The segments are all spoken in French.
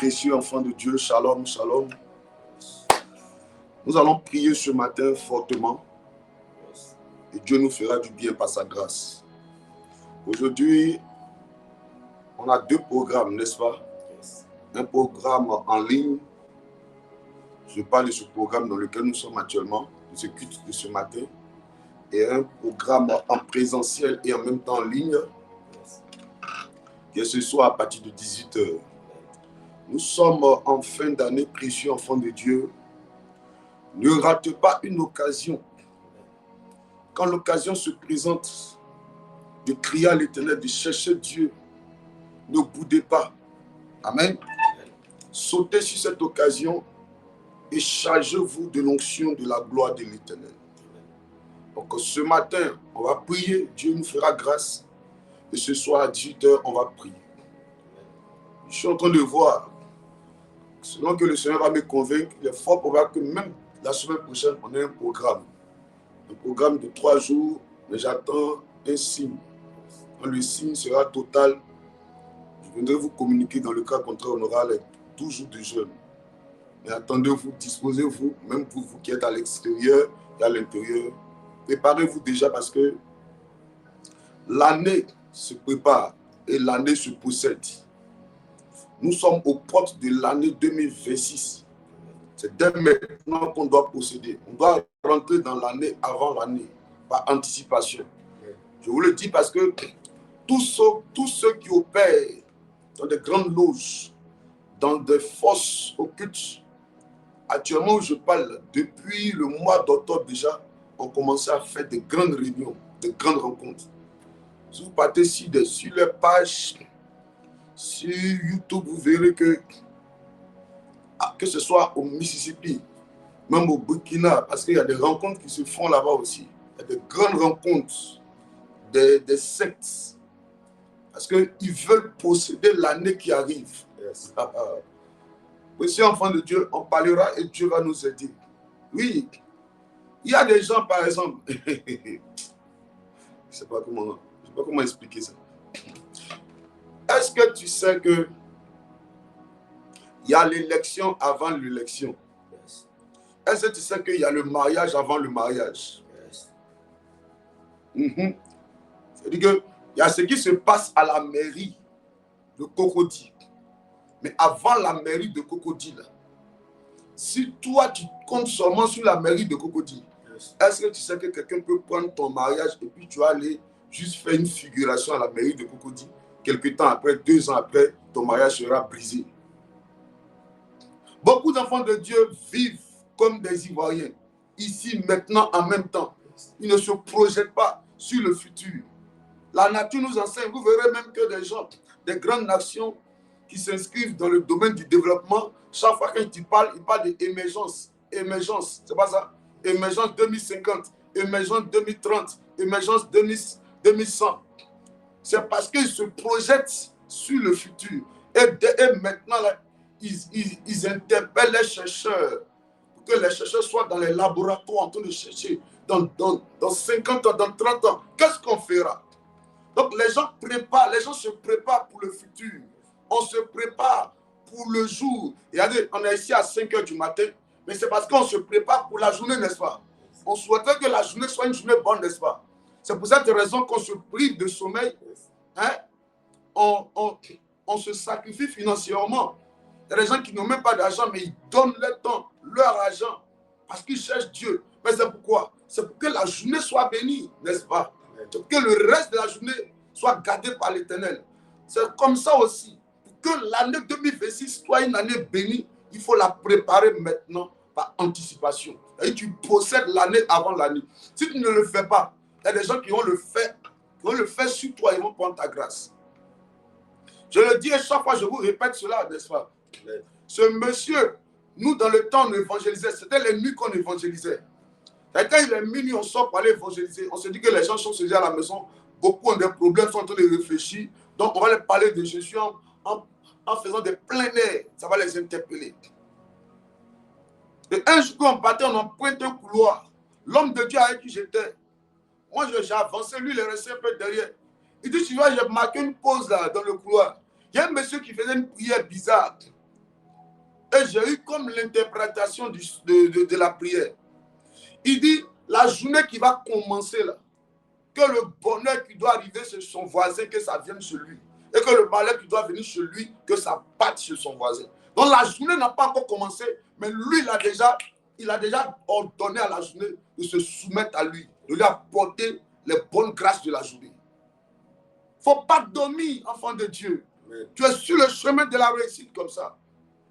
Précieux enfants de Dieu, shalom, shalom. Nous allons prier ce matin fortement et Dieu nous fera du bien par sa grâce. Aujourd'hui, on a deux programmes, n'est-ce pas? Un programme en ligne. Je parle de ce programme dans lequel nous sommes actuellement, de ce culte de ce matin, et un programme en présentiel et en même temps en ligne, que ce soit à partir de 18h. Nous sommes en fin d'année, précieux enfants de Dieu. Ne rate pas une occasion. Quand l'occasion se présente de crier à l'Éternel, de chercher Dieu, ne boudez pas. Amen. Sautez sur cette occasion et chargez-vous de l'onction de la gloire de l'Éternel. Donc ce matin, on va prier, Dieu nous fera grâce. Et ce soir à 18h, on va prier. Je suis en train de voir, selon que le Seigneur va me convaincre, il est fort probable que même la semaine prochaine, on ait un programme. Un programme de 3 jours, mais j'attends un signe. Quand le signe sera total, je viendrai vous communiquer. Dans le cas contraire, on aura les 12 jours de jeûne. Mais attendez-vous, disposez-vous, même pour vous qui êtes à l'extérieur et à l'intérieur. Préparez-vous déjà parce que l'année se prépare et l'année se possède. Nous sommes aux portes de l'année 2026. C'est dès maintenant qu'on doit procéder. On doit rentrer dans l'année avant l'année, par anticipation. Je vous le dis parce que tous ceux qui opèrent dans des grandes loges, dans des fosses occultes, actuellement où je parle, depuis le mois d'octobre déjà, ont commencé à faire des grandes réunions, des grandes rencontres. Si vous partez sur les pages, sur YouTube, vous verrez que ce soit au Mississippi, même au Burkina, parce qu'il y a des rencontres qui se font là-bas aussi. Il y a des grandes rencontres, des sectes, parce qu'ils veulent posséder l'année qui arrive. Yes. Monsieur enfant de Dieu, on parlera et Dieu va nous aider. Oui, il y a des gens, par exemple, je ne sais pas comment expliquer ça. Est-ce que tu sais que il y a l'élection avant l'élection? Yes. Est-ce que tu sais qu'il y a le mariage avant le mariage? Yes. C'est-à-dire qu'il y a ce qui se passe à la mairie de Cocody. Mais avant la mairie de Cocody, si toi tu comptes seulement sur la mairie de Cocody, yes, est-ce que tu sais que quelqu'un peut prendre ton mariage et puis tu vas aller juste faire une figuration à la mairie de Cocody? Quelque temps après, 2 ans après, ton mariage sera brisé. Beaucoup d'enfants de Dieu vivent comme des Ivoiriens, ici, maintenant, en même temps. Ils ne se projettent pas sur le futur. La nature nous enseigne, vous verrez même que des gens, des grandes nations qui s'inscrivent dans le domaine du développement, chaque fois quand ils parlent d'émergence. Émergence, c'est pas ça? Émergence 2050, émergence 2030, émergence 2100. C'est parce qu'ils se projettent sur le futur. Et maintenant, là, ils interpellent les chercheurs pour que les chercheurs soient dans les laboratoires en train de chercher dans 50 ans, dans 30 ans. Qu'est-ce qu'on fera? Donc les gens se préparent pour le futur. On se prépare pour le jour. Regardez, on est ici à 5 h du matin, mais c'est parce qu'on se prépare pour la journée, n'est-ce pas? On souhaiterait que la journée soit une journée bonne, n'est-ce pas? C'est pour cette raison qu'on se prive de sommeil. Hein? On se sacrifie financièrement. Il y a des gens qui n'ont même pas d'argent, mais ils donnent leur temps, leur argent, parce qu'ils cherchent Dieu. Mais c'est pourquoi? C'est pour que la journée soit bénie, n'est-ce pas? C'est pour que le reste de la journée soit gardé par l'Éternel. C'est comme ça aussi. Pour que l'année 2026 soit une année bénie, il faut la préparer maintenant par anticipation. Et tu possèdes l'année avant l'année. Si tu ne le fais pas, il y a des gens qui vont le faire sur toi, ils vont prendre ta grâce. Je le dis et chaque fois, je vous répète cela, n'est-ce pas? Ce monsieur, nous dans le temps on évangélisait, c'était les nuits qu'on évangélisait. Et quand il est minuit, on sort pour aller évangéliser. On se dit que les gens sont seuls à la maison, beaucoup ont des problèmes, sont en train de réfléchir. Donc on va leur parler de Jésus en faisant des plein air, ça va les interpeller. Et un jour on partait, on emprunte un couloir. L'homme de Dieu avec qui j'étais, moi j'ai avancé, lui il est resté un peu derrière. Il dit, tu vois, j'ai marqué une pause là dans le couloir. Il y a un monsieur qui faisait une prière bizarre. Et j'ai eu comme l'interprétation de la prière. Il dit, la journée qui va commencer là, que le bonheur qui doit arriver chez son voisin, que ça vienne chez lui. Et que le malheur qui doit venir chez lui, que ça batte chez son voisin. Donc la journée n'a pas encore commencé, mais lui, il a déjà ordonné à la journée de se soumettre à lui, de lui apporter les bonnes grâces de la journée. Il ne faut pas dormir, enfant de Dieu. Amen. Tu es sur le chemin de la réussite comme ça.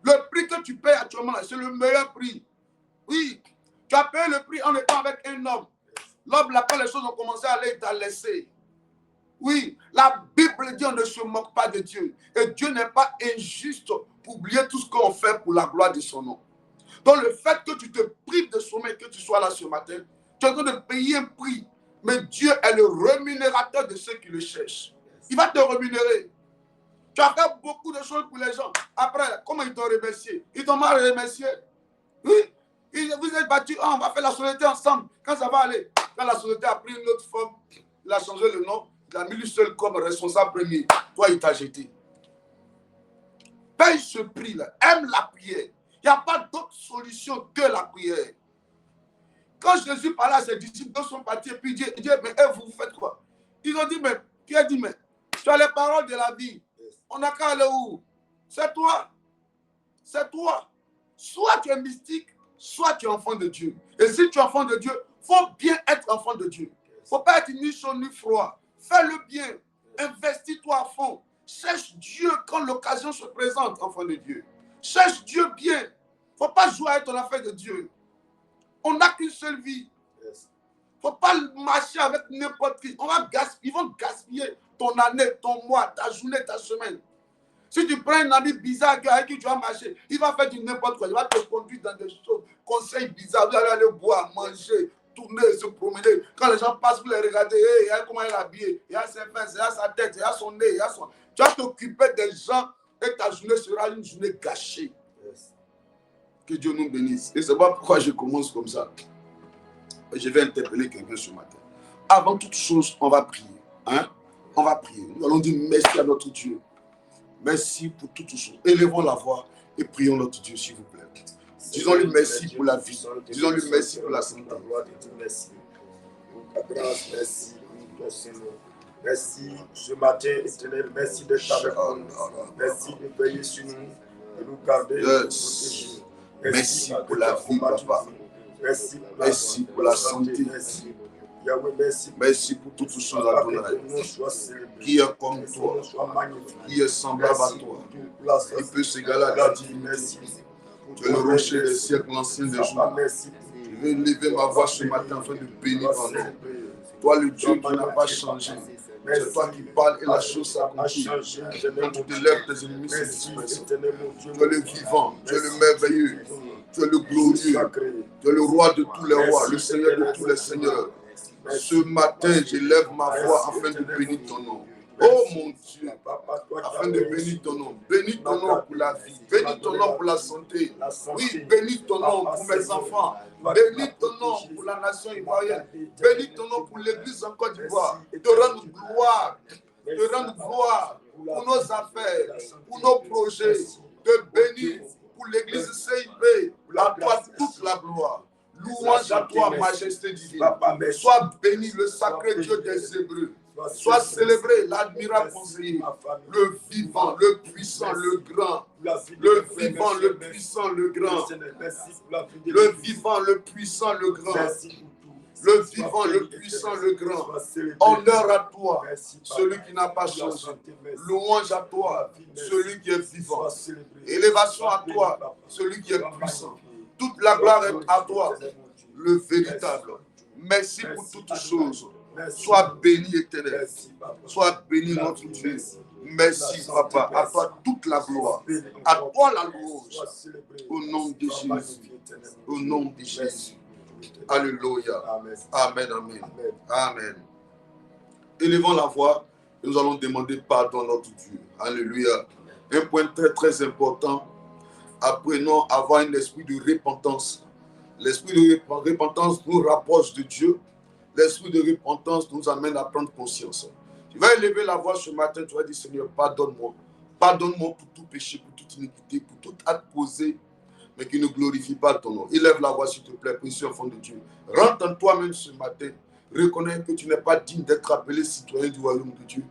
Le prix que tu payes actuellement, c'est le meilleur prix. Oui, tu as payé le prix en étant avec un homme. L'homme, là, quand les choses ont commencé à aller, il t'a laissé. Oui, la Bible dit on ne se moque pas de Dieu. Et Dieu n'est pas injuste pour oublier tout ce qu'on fait pour la gloire de son nom. Donc le fait que tu te prives de sommeil, que tu sois là ce matin, tu es en train de payer un prix. Mais Dieu est le rémunérateur de ceux qui le cherchent. Il va te rémunérer. Tu as fait beaucoup de choses pour les gens. Après, comment ils t'ont remercié? Ils t'ont mal remercié. Oui. Vous êtes battus, on va faire la société ensemble. Quand ça va aller? Quand la société a pris une autre forme, il a changé le nom, il a mis lui seul comme responsable premier. Toi, il t'a jeté. Paye ce prix-là. Aime la prière. Il n'y a pas d'autre solution que la prière. Quand Jésus parlait à ses disciples, ils sont partis et puis Dieu dit, mais vous faites quoi? Ils ont dit, mais Pierre dit, mais tu as les paroles de la vie. On n'a qu'à aller où? C'est toi. C'est toi. Soit tu es mystique, soit tu es enfant de Dieu. Et si tu es enfant de Dieu, il faut bien être enfant de Dieu. Il ne faut pas être ni chaud ni froid. Fais le bien. Investis-toi à fond. Cherche Dieu quand l'occasion se présente, enfant de Dieu. Cherche Dieu bien. Il ne faut pas jouer avec ton affaire de Dieu. On n'a qu'une seule vie. Il ne faut pas marcher avec n'importe qui. Ils vont gaspiller ton année, ton mois, ta journée, ta semaine. Si tu prends un ami bizarre avec qui tu vas marcher, il va faire du n'importe quoi. Il va te conduire dans des choses, conseils bizarres. Vous allez aller boire, manger, tourner, se promener. Quand les gens passent, vous les regardez. Hey, regarde comment il est habillé. Il a ses fesses, il a sa tête, il a son nez, il a son... Tu vas t'occuper des gens et ta journée sera une journée gâchée. Yes. Que Dieu nous bénisse. Et c'est pas pourquoi je commence comme ça. Je vais interpeller quelqu'un ce matin. Avant toute chose, on va prier. Hein? On va prier. Nous allons dire merci à notre Dieu. Merci pour toutes choses. Élevons la voix et prions notre Dieu, s'il vous plaît. Disons-lui merci pour la vie. Disons-lui merci pour la santé. Merci pour ta grâce. Merci pour ton Seigneur. Merci ce matin, éternel. Merci de ta parole. Merci de veiller sur nous, de nous garder, de nous protéger. Merci pour la vie, papa. Merci pour la santé. Merci pour toutes choses à ton âge. Qui est comme toi, qui est semblable à toi, qui peut s'égaler à ta divinité. Tu es le rocher des siècles, l'ancien des jours. Je vais lever ma voix ce matin afin de bénir ton nom. Toi, le Dieu qui n'a pas changé. C'est toi qui parles et la chose s'accomplit. Quand tu te lèves, tes ennemis se dispersent. Tu es le vivant, tu es le merveilleux, tu es le glorieux, tu es le roi de tous les rois, le Seigneur de tous les seigneurs. Ce matin, je lève ma voix afin de bénir ton nom. Oh mon Dieu, afin de bénir ton nom. Bénis ton nom pour la vie. Bénis ton nom pour la santé. Oui, bénis ton nom pour mes enfants. Bénis ton nom pour la nation ivoirienne. Bénis ton nom pour l'église en Côte d'Ivoire. Te rendre gloire. Te rendre gloire pour nos affaires, pour nos projets. Te bénir pour l'église CIP. À toi toute la gloire. Louange à toi, majesté divine. Sois béni le sacré Dieu des Hébreux. Sois célébré l'admirable conseiller, le vivant, le puissant, le grand. Le vivant, le puissant, le grand. Le vivant, le puissant, le grand. Le vivant, le puissant, le grand. Honneur à toi, celui qui n'a pas changé. Louange à toi, celui qui est vivant. Élévation à toi, celui qui est puissant. Toute la gloire est à toi, le véritable. Merci pour toutes choses. Sois béni, éternel. Sois béni, notre Dieu. Merci, papa. À toi toute la gloire. À toi la louange. Au nom de Jésus. Au nom de Jésus. Alléluia. Amen, amen. Amen. Élevons la voix. Nous allons demander pardon à notre Dieu. Alléluia. Un point très, très important. Apprenons à avoir un esprit de repentance. L'esprit de repentance nous rapproche de Dieu. L'esprit de repentance nous amène à prendre conscience. Tu vas élever la voix ce matin, tu vas dire Seigneur, pardonne-moi. Pardonne-moi pour tout péché, pour toute iniquité, pour tout acte posé mais qui ne glorifient pas ton nom. Élève la voix, s'il te plaît, précieux enfant de Dieu. Rentre en toi-même ce matin. Reconnais que tu n'es pas digne d'être appelé citoyen du royaume de Dieu.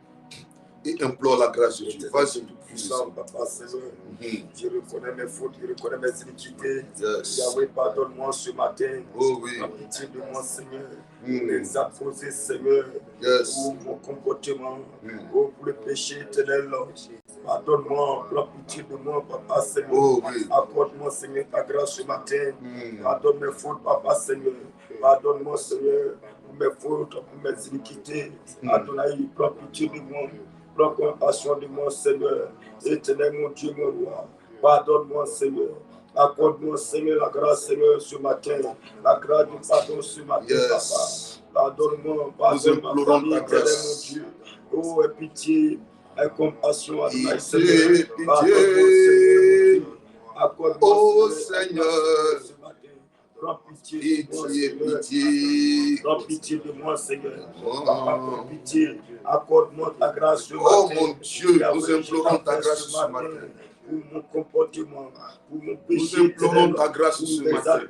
Et implore la grâce de Dieu. Vas-y, puissant, Papa, Seigneur. Je reconnais mes fautes, je reconnais mes iniquités. Yahweh, pardonne-moi ce matin. Oh oui. Prends pitié de moi, Seigneur. Les apposés, Seigneur. Pour mon comportement. Pour le péché éternel. Pardonne-moi, prends pitié de moi, Papa, Seigneur. Oh oui. Accorde-moi, Seigneur, ta grâce ce matin. Pardonne mes fautes, Papa, Seigneur. Pardonne-moi, Seigneur, pour mes fautes, pour mes iniquités. Adonai, prends pitié de moi. Prends compassion de moi, Seigneur. Éternel, mon Dieu, mon roi. Pardonne-moi, Seigneur. Accorde-moi, Seigneur, la grâce, Seigneur, ce matin. La grâce du pardon ce matin, Papa. Pardonne-moi, pardonne ma famille, éternel, mon Dieu. Oh, aie pitié, aie compassion, Adonai, Seigneur. Pardonne-moi, Seigneur. Accorde-moi, oh Seigneur, ce matin. Prends pitié de moi, Seigneur. Prends pitié de moi, Seigneur. Papa, prends pitié. Accorde-moi ta grâce ce matin. Oh mon Dieu, nous implorons ta grâce ce matin. Pour mon comportement, pour mon péché. Nous implorons ta grâce ce matin.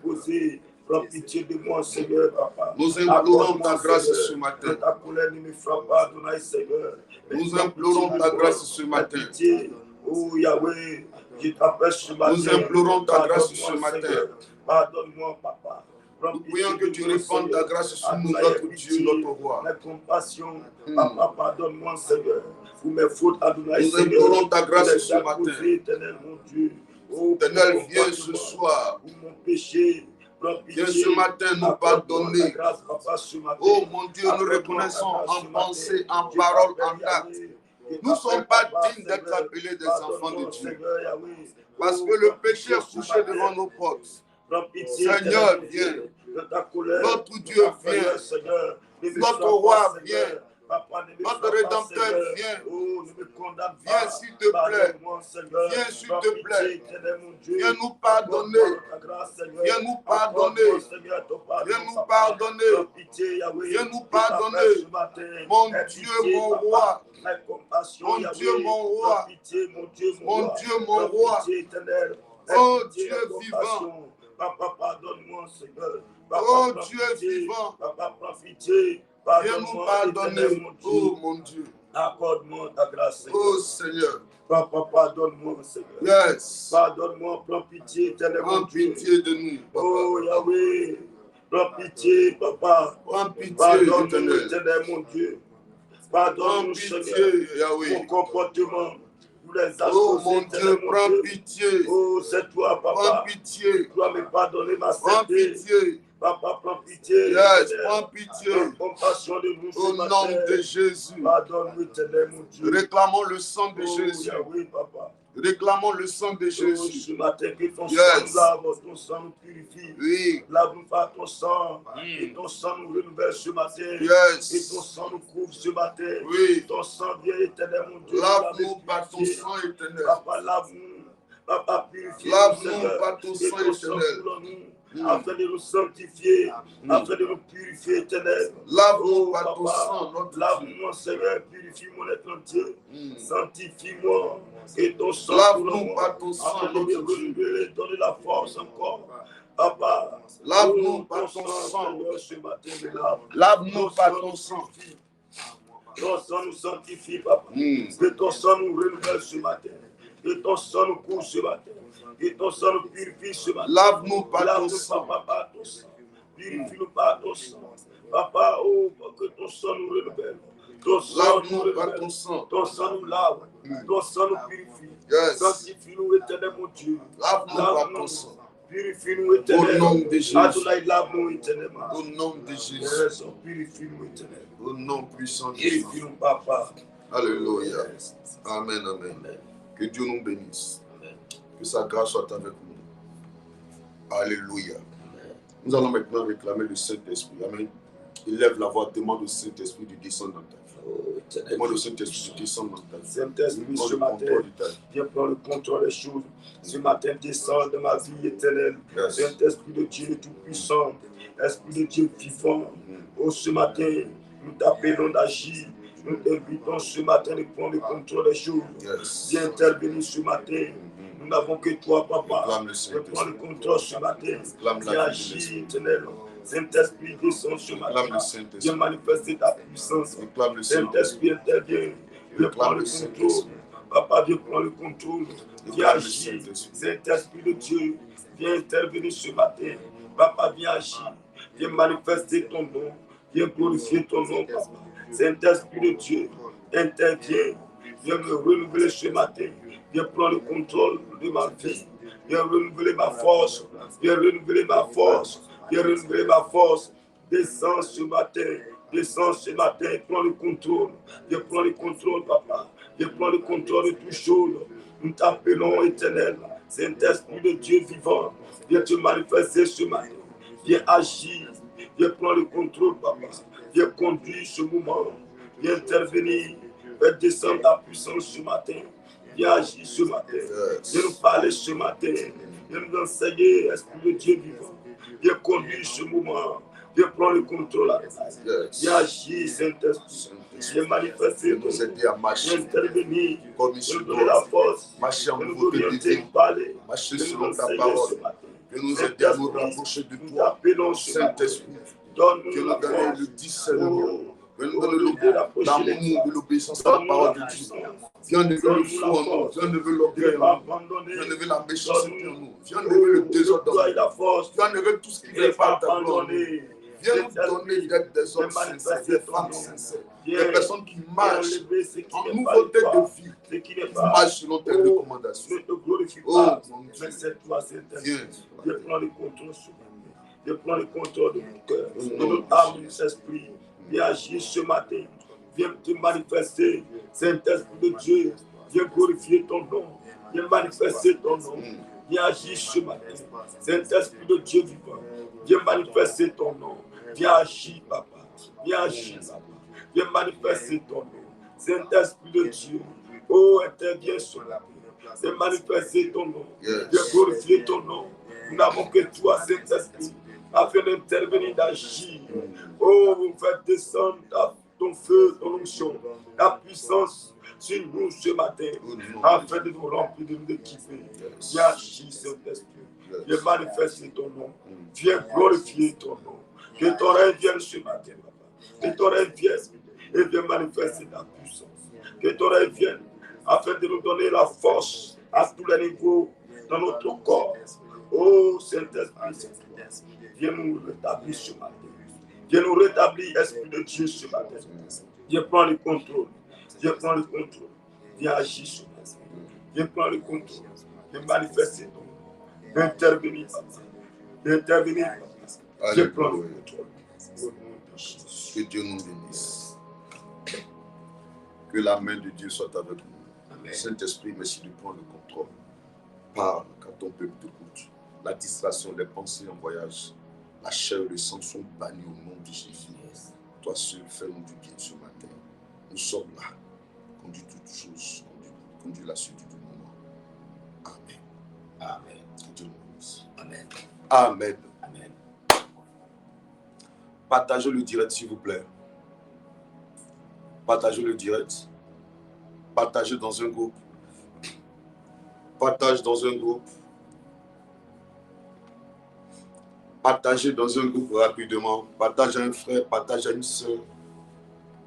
Prends pitié de moi, Seigneur, Papa. Nous implorons ta grâce ce matin. Ta colère ne me frappe pas, Adonai, Seigneur. Nous implorons ta grâce ce matin. Oh Yahweh, je t'appelle ce matin. Nous implorons ta grâce ce matin. Pardonne-moi, Papa. Nous prions que tu répandes ta grâce sur nous, notre Dieu, notre roi. La compassion, Papa, pardonne-moi, Seigneur. Pour mes fautes, Adonai, nous implorons ta grâce ce matin. Éternel, mon Dieu. Éternel, viens ce soir. Pour mon péché. Viens ce matin nous pardonner. Oh mon Dieu, nous reconnaissons en pensée, en parole, en acte. Nous ne sommes pas dignes d'être appelés des enfants de Dieu. Parce que le péché est couché devant nos portes. Seigneur, viens. Notre Dieu vient. Notre roi vient. Notre Rédempteur vient. Viens s'il te plaît. Viens s'il te plaît. Viens nous pardonner. Viens nous pardonner. Viens nous pardonner. Viens nous pardonner. Mon Dieu, mon roi. Mon Dieu, mon roi. Mon Dieu, mon roi. Oh Dieu vivant. Papa, pardonne-moi, Seigneur. Oh Dieu vivant. Papa, profitez. Viens nous pardonner, oh mon Dieu. Accorde-moi ta grâce, Seigneur. Oh Seigneur. Papa, pardonne-moi, Seigneur. Yes. Pardonne-moi, prends pitié, éternel mon Dieu. Prends pitié de nous, Papa. Oh Yahweh, prends pitié, Papa. Prends pitié, pardonne-nous, éternel mon Dieu. Pardonne-nous, Seigneur, Yahweh. Mon comportement. Oh mon Dieu, prends pitié. Oh, c'est toi, Papa. Prends pitié. Tu dois me pardonner ma santé. Prends pitié. Papa, prends pitié. Yes, prends pitié. Compassion de nous. Au nom de Jésus. Pardonne-nous, éternel mon Dieu. Réclamons le sang de Jésus. Yahweh, Papa. Réclamons le sang de Jésus. Ce matin, que ton sang nous lave, ton sang nous purifie. Oui. Lave-nous par ton sang. Et ton sang nous renouvelle ce matin. Yes. Et ton sang nous couvre ce matin. Oui. Ton sang vient éternel, mon Dieu. Lave-nous par ton sang éternel. Papa, lave-nous. Papa, purifie. Lave-nous par ton sang éternel. Afin de nous sanctifier, afin de nous purifier, éternel. Lave-nous par ton sang, notre Dieu. Lave-moi, Seigneur, purifie mon être entier. Sanctifie-moi. Et ton sang, lave-nous par ton sang, notre Dieu. Donne la force encore. Papa, lave-nous par ton sang. Ce matin, lave-nous par ton sang. Ton sang nous sanctifie, Papa. Que ton sang nous renouvelle ce matin. Que ton sang nous couvre ce matin. Que ton sang nous purifie ce matin. Lave-nous par ton sang. Papa, ton sang. Purifie-nous par ton sang. Papa, oh, que ton sang nous renouvelle. Ton sang nous par ton sang. Ton sang nous lave. Ton sang nous purifie. Yes. Sanctifie-nous, éternel mon Dieu. Lave-nous par ton sang. Purifie-nous, éternel. Au nom de Jésus. Adonai, lave-nous, éternellement. Au nom de Jésus. Yes, purifie-nous, éternel. Au nom puissant de Jésus. Purifie-nous, Papa. Alléluia. Amen, amen. Que Dieu nous bénisse. Que sa grâce soit avec nous. Alléluia. Nous allons maintenant réclamer le Saint-Esprit. Amen. Élève la voix, demande au Saint-Esprit de descendre dans ta vie. Demande au Saint-Esprit de descendre dans ta vie. Saint-Esprit, ce matin, viens prendre le contrôle des choses. Ce matin, descends dans ma vie éternelle. Saint-Esprit de Dieu Tout-Puissant, Esprit de Dieu vivant. Oh, ce matin, nous t'appelons d'agir. Nous t'invitons ce matin de prendre le contrôle des choses. Viens intervenir ce matin. Nous Nous n'avons que toi, Papa. Réclame le Viens Saint-Esprit. prendre le contrôle ce matin. Réclame Viens la vie de agir, l'Esprit. éternel. Saint-Esprit, descends ce Réclame matin. le Saint-Esprit. Viens manifester ta puissance. Réclame le Saint-Esprit, Saint-Esprit. intervient. Viens prendre le contrôle. Papa, viens prendre le contrôle. Viens agir. Saint-Esprit de Dieu, viens intervenir ce matin. Papa, viens agir. Viens manifester ton nom. Viens glorifier ton nom, Papa. Saint-Esprit de Dieu, interviens. Viens me renouveler ce matin. Viens prendre le contrôle de ma vie. Viens renouveler ma force. Viens renouveler ma force. Viens renouveler ma force. Descends ce matin. Descends ce matin. Prends le contrôle. Viens prendre le contrôle, Papa. Viens prendre le contrôle de toutes choses. Nous t'appelons éternel. Saint-Esprit de Dieu vivant. Viens te manifester ce matin. Viens agir. Viens prendre le contrôle, Papa. Viens conduire ce moment. Viens intervenir. Viens descendre ta puissance ce matin. Viens agir ce matin. Viens nous parler ce matin. Viens nous enseigner, Esprit de Dieu vivant. Viens conduire ce moment. Viens prendre le contrôle. Viens agir, Saint-Esprit. Viens manifester ton nom. Viens intervenir. Viens nous donner la force. Viens nous orienter, nous parler. Marcher Viens nous selon ta enseigner parole. ce matin. Que nous aider à nous rapprocher de Nous toi. t'appelons ce matin. Saint-Esprit. Que Donne-nous nous la donne force. le discernement. Oh, Que nous donne l'amour de l'obéissance à la parole de Dieu. Viens enlever le fou en nous. Viens enlever l'orgueil en nous. Viens enlever la méchanceté en nous. Viens enlever le désordre en nous. Viens enlever tout ce qui n'est pas ta gloire en nous. Viens nous donner d'être des hommes sincères, des femmes sincères, des personnes qui marchent en nouveauté de vie, qui marchent selon tes recommandations. Ne te glorifie Oh, pas, mon Dieu. mais c'est toi, Saint-Esprit. Viens. Viens prendre le contrôle sur nous. Viens prendre le contrôle de mon cœur, Au de nom notre de âme, de Jésus. notre esprit. Viens agir ce matin. Viens te manifester, Saint-Esprit de Dieu. Viens glorifier ton nom. Viens manifester ton nom. Viens agir ce matin. Saint-Esprit de Dieu vivant. Viens manifester ton nom. Viens agir, Papa. Viens agir, Papa. Viens manifester ton nom. Saint-Esprit de Dieu. Oh, interviens ce matin. Viens manifester ton nom. Yes. Viens glorifier ton nom. Nous n'avons que toi, Saint-Esprit, afin d'intervenir, d'agir. Oh, vous faites descendre ton feu, ton onction, ta puissance sur nous ce matin, afin de nous remplir, de nous équiper. Viens agir, Saint-Esprit. Viens manifester ton nom. Viens glorifier ton nom. Que ton règne vienne ce matin, Papa. Que ton règne vienne et viens manifester ta puissance. Que ton règne vienne afin de nous donner la force à tous les niveaux dans notre corps. Oh Saint-Esprit, viens nous rétablir ce matin. Viens nous rétablir, Esprit de Dieu, ce matin. Viens prendre le contrôle. Viens prendre le contrôle. Viens agir ce matin. Viens prendre le contrôle. Viens manifester ton nom. Viens intervenir, Papa. Viens intervenir, Papa. Viens prendre le contrôle. Au nom de Jésus. Que Dieu nous bénisse. Que la main de Dieu soit avec nous. Amen. Saint-Esprit, merci de prendre le contrôle. Parle quand ton peuple t'écoute. La distraction, les pensées en voyage, la chair et le sang sont bannis au nom de Jésus. Toi seul, fais-nous du bien ce matin. Nous sommes là. Conduis toutes choses. Conduis la suite du moment. Amen. Amen. Que Dieu nous bénisse. Amen. Amen. Amen. Partagez le direct, s'il vous plaît. Partagez le direct. Partagez dans un groupe. Partage dans un groupe. Partagez dans un groupe rapidement. Partage à un frère, partage à une soeur.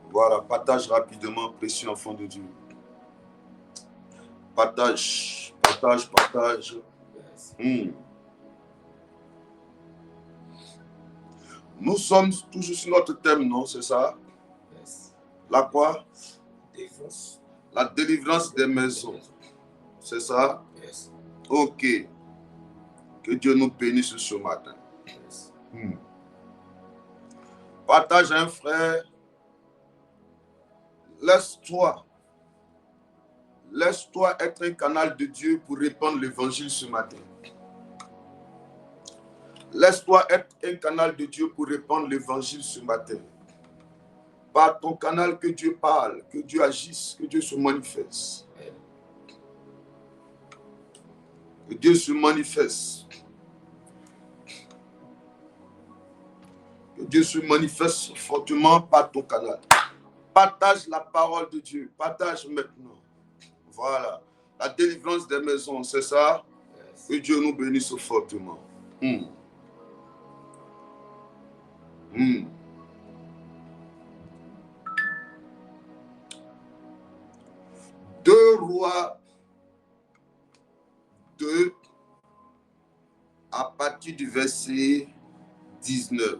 Voilà, partage rapidement, précieux enfant de Dieu. Partage, partage, partage. Nous sommes toujours sur notre thème, non? C'est ça? La quoi? La délivrance des maisons. C'est ça? Ok. Que Dieu nous bénisse ce matin. Partage à un frère. Laisse-toi être un canal de Dieu pour répandre l'évangile ce matin. Laisse-toi être un canal de Dieu pour répandre l'évangile ce matin. Par ton canal, que Dieu parle, que Dieu agisse, que Dieu se manifeste. Que Dieu se manifeste. Que Dieu se manifeste fortement par ton canal. Partage la parole de Dieu. Partage maintenant. Voilà. la délivrance des maisons, c'est ça? Que Dieu nous bénisse fortement. 2 Rois 2 à partir du verset 19.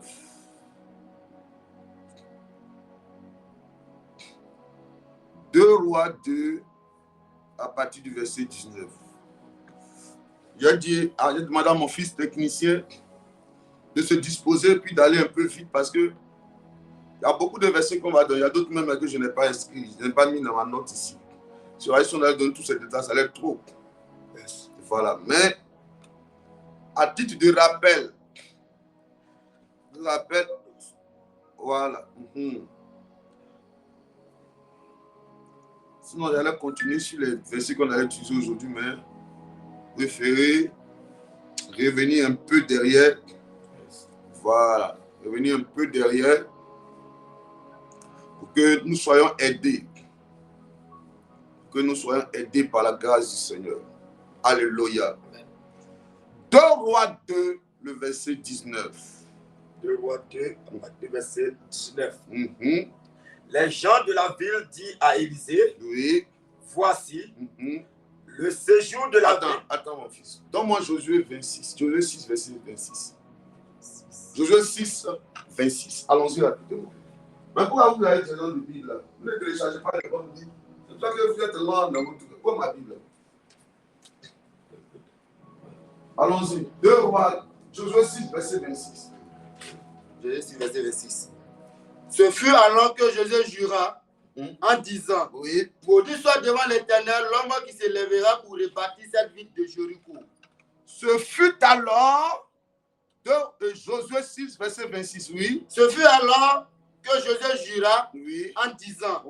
2 Rois 2 à partir du verset 19. J'ai demandé à mon fils technicien de se disposer puis d'aller un peu vite parce que il y a beaucoup de versets qu'on va donner. Il y a d'autres même que je n'ai pas inscrits, je n'ai pas mis dans ma note ici. Si on allait donner tous ces détails, ça allait être trop. Voilà. Mais à titre de rappel, voilà. Sinon, j'allais continuer sur les versets qu'on allait utiliser aujourd'hui, mais préféré revenir un peu derrière. Voilà. Revenir un peu derrière pour que nous soyons aidés. Que nous soyons aidés par la grâce du Seigneur. Alléluia. 2 Rois 2, le verset 19. 2 Rois 2, le verset 19. Les gens de la ville disent à Élisée, oui. Voici le séjour de la ville. Attends mon fils. Donne-moi Josué 26. Josué 6, verset 26. Josué 6, 26. Allons-y rapidement. Mais pourquoi vous avez ce genre de Bible là? Vous ne téléchargez pas les bonnes Bibles. C'est pour ça que vous êtes loin dans votre... Comme ma Bible. Allons-y. 2 Rois, Josué 6, verset 26. Josué 6, verset 26. Ce fut alors que Josué jura en disant, oui. Maudit soit devant l'Éternel l'homme qui se lèvera pour rebâtir cette ville de Jéricho. Ce fut alors de Josué 6, verset 26, oui. Ce fut alors que Josué jura en disant,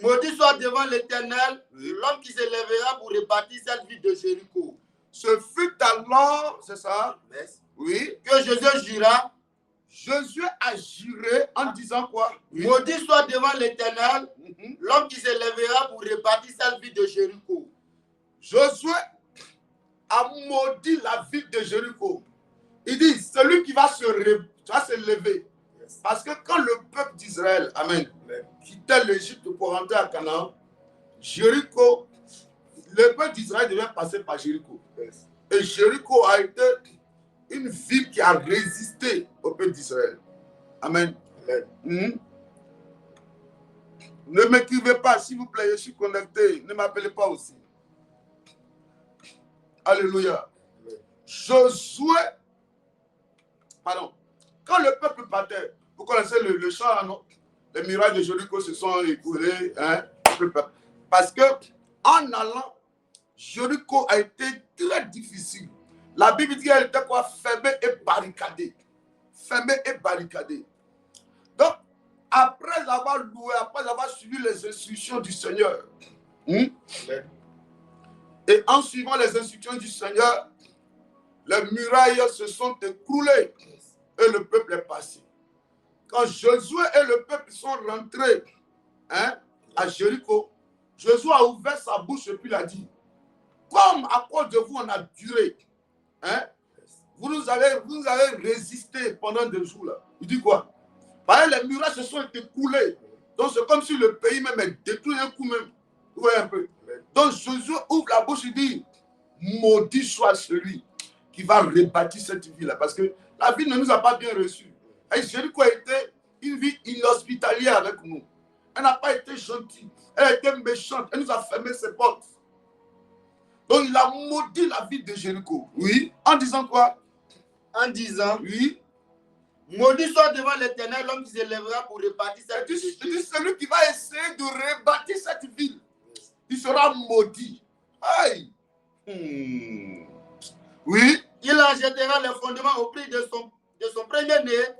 Maudit soit devant l'Éternel l'homme qui se lèvera pour rebâtir cette ville de Jéricho. Ce fut alors, c'est ça? Oui. Que Josué jura. Josué a juré en disant quoi? Maudit soit devant l'Éternel l'homme qui se lèvera pour rebâtir cette ville de Jéricho. Josué a maudit la ville de Jéricho. Il dit, celui qui va se lever. Parce que quand le peuple d'Israël, amen, quittait l'Égypte pour rentrer à Canaan, Jéricho, le peuple d'Israël devait passer par Jéricho. Et Jéricho a été une ville qui a résisté au peuple d'Israël. Amen. Ne m'écrivez pas, s'il vous plaît, je suis connecté. Ne m'appelez pas aussi. Alléluia. Josué, pardon, quand le peuple partait, vous connaissez le chant, non? Les murailles de Jéricho se sont écoulées. Hein? Parce que en allant, Jéricho a été très difficile. La Bible dit qu'elle était quoi? Fermée et barricadée. Fermée et barricadée. Donc, après avoir loué, après avoir suivi les instructions du Seigneur, et en suivant les instructions du Seigneur, les murailles se sont écroulées et le peuple est passé. Quand Josué et le peuple sont rentrés à Jéricho, Josué a ouvert sa bouche et puis il a dit, comme à cause de vous on a duré, vous nous avez résisté pendant 2 jours là. Il dit quoi? Les murailles se sont écoulées. Donc c'est comme si le pays même est détruit un coup même. Vous voyez un peu. Donc Josué ouvre la bouche et dit, maudit soit celui qui va rebâtir cette ville-là. Parce que la ville ne nous a pas bien reçus. Et Jéricho a été une ville inhospitalière avec nous. Elle n'a pas été gentille. Elle a été méchante. Elle nous a fermé ses portes. Donc il a maudit la ville de Jéricho. Oui. En disant quoi? En disant, oui. Maudit soit devant l'Éternel l'homme qui se lèvera pour rebâtir cette ville. Il dit celui qui va essayer de rebâtir cette ville, il sera maudit. Aïe. Oui. Il en jettera les fondements au prix de son premier-né.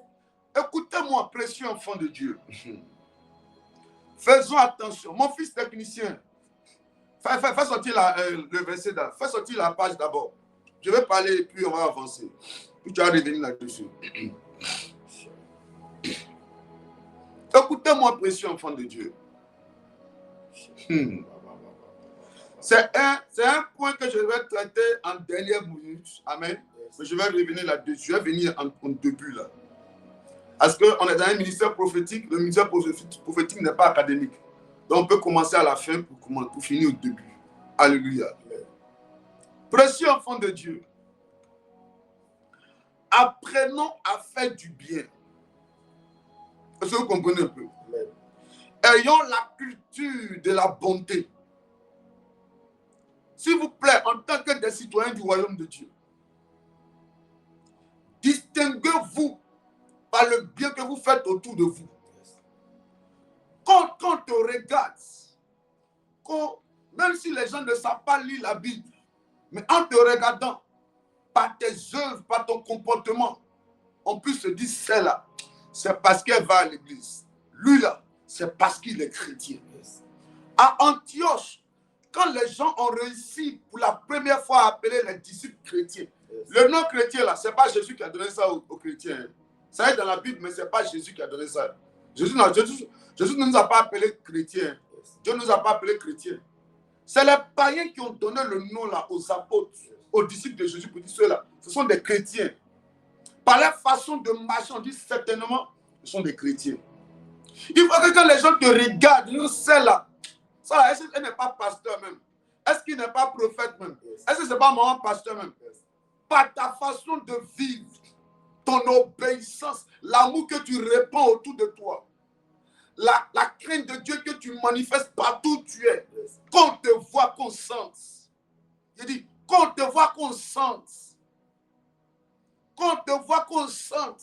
Écoutez-moi, précieux enfant de Dieu. Faisons attention. Mon fils technicien, fais sortir le verset là. Fais sortir la page d'abord. Je vais parler et puis on va avancer. Puis tu vas revenir là-dessus. Écoutez-moi, précieux enfant de Dieu. C'est un point que je vais traiter en dernière minute. Amen. Mais je vais revenir là-dessus. Je vais venir en début là. Parce qu'on est dans un ministère prophétique. Le ministère prophétique n'est pas académique. Donc on peut commencer à la fin pour finir au début. Alléluia. Précieux enfants de Dieu, apprenons à faire du bien. Est-ce que vous comprenez un peu? Ayons la culture de la bonté. S'il vous plaît, en tant que des citoyens du royaume de Dieu, distinguez-vous par le bien que vous faites autour de vous. Quand on te regarde, même si les gens ne savent pas lire la Bible, mais en te regardant, par tes œuvres, par ton comportement, on peut se dire, celle-là, c'est parce qu'elle va à l'église. Lui-là, c'est parce qu'il est chrétien. À Antioche, quand les gens ont réussi pour la première fois à appeler les disciples chrétiens, le nom chrétien, là, ce n'est pas Jésus qui a donné ça aux chrétiens. Ça est dans la Bible, mais ce n'est pas Jésus qui a donné ça. Jésus ne nous a pas appelés chrétiens. Dieu ne nous a pas appelés chrétiens. C'est les païens qui ont donné le nom là aux apôtres, aux disciples de Jésus pour dire ceux-là. Ce sont des chrétiens. Par leur façon de marcher, on dit certainement, ce sont des chrétiens. Il faut que quand les gens te regardent, celle-là, est-ce qu'elle n'est pas pasteur même? Est-ce qu'il n'est pas prophète même? Est-ce que ce n'est pas mon pasteur même? Par ta façon de vivre, ton obéissance, l'amour que tu répands autour de toi, la crainte de Dieu que tu manifestes partout où tu es, qu'on te voit, qu'on sente. Je dis, qu'on te voit, qu'on sente. Qu'on te voit, qu'on sente.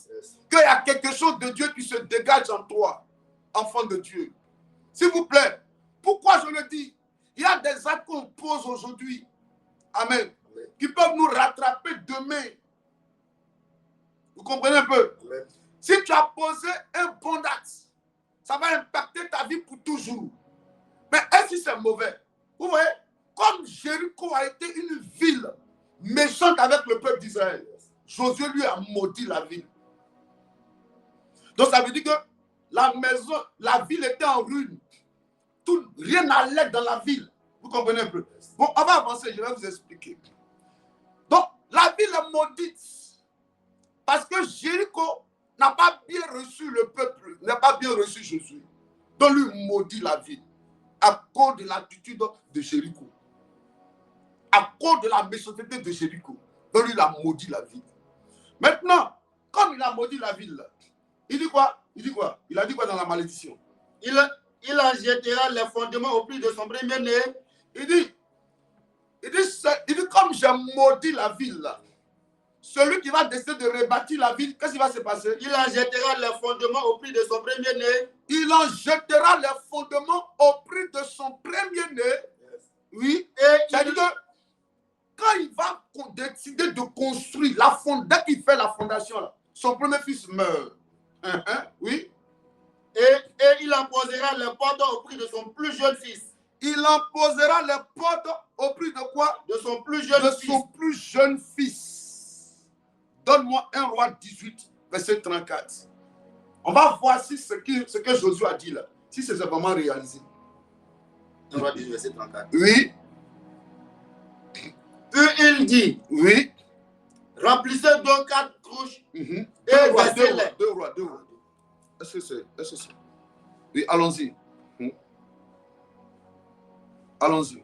Qu'il y a quelque chose de Dieu qui se dégage en toi, enfant de Dieu. S'il vous plaît, pourquoi je le dis? Il y a des actes qu'on pose aujourd'hui, amen, qui peuvent nous rattraper demain. Vous comprenez un peu? Amen. Si tu as posé un bon acte, ça va impacter ta vie pour toujours. Mais est-ce que c'est mauvais? Vous voyez, comme Jéricho a été une ville méchante avec le peuple d'Israël, Josué lui a maudit la ville. Donc ça veut dire que la maison, la ville était en ruine. Rien n'allait dans la ville. Vous comprenez un peu? Bon, on va avancer, je vais vous expliquer. Donc, la ville est maudite. Parce que Jéricho n'a pas bien reçu le peuple, n'a pas bien reçu Jésus. Donc, lui maudit la ville. À cause de l'attitude de Jéricho. À cause de la méchanceté de Jéricho. Donc, lui, il a maudit la ville. Maintenant, comme il a maudit la ville, il dit quoi? Il dit quoi? Il a dit quoi dans la malédiction? Il en jettera les fondements au prix de son premier-né. Il dit, comme j'ai maudit la ville, là, celui qui va décider de rebâtir la ville, qu'est-ce qui va se passer? Il en jettera les fondements au prix de son premier-né. Il en jettera les fondements au prix de son premier-né. Yes. Oui. Et c'est-à-dire que quand il va décider de construire, dès qu'il fait la fondation, là, son premier fils meurt. Oui. Et il en posera les portes au prix de son plus jeune fils. Il en posera les portes au prix de quoi? De son plus jeune fils. Son plus jeune fils. Donne-moi 1 Roi 18, verset 34. On va voir si ce que Josué a dit là, si c'est vraiment réalisé. 1 Roi 18, verset 34. Oui. Puis il dit, oui. Remplissez donc 4 couches et versez-les. 2 rois. Est-ce que c'est? Oui, allons-y. Allons-y.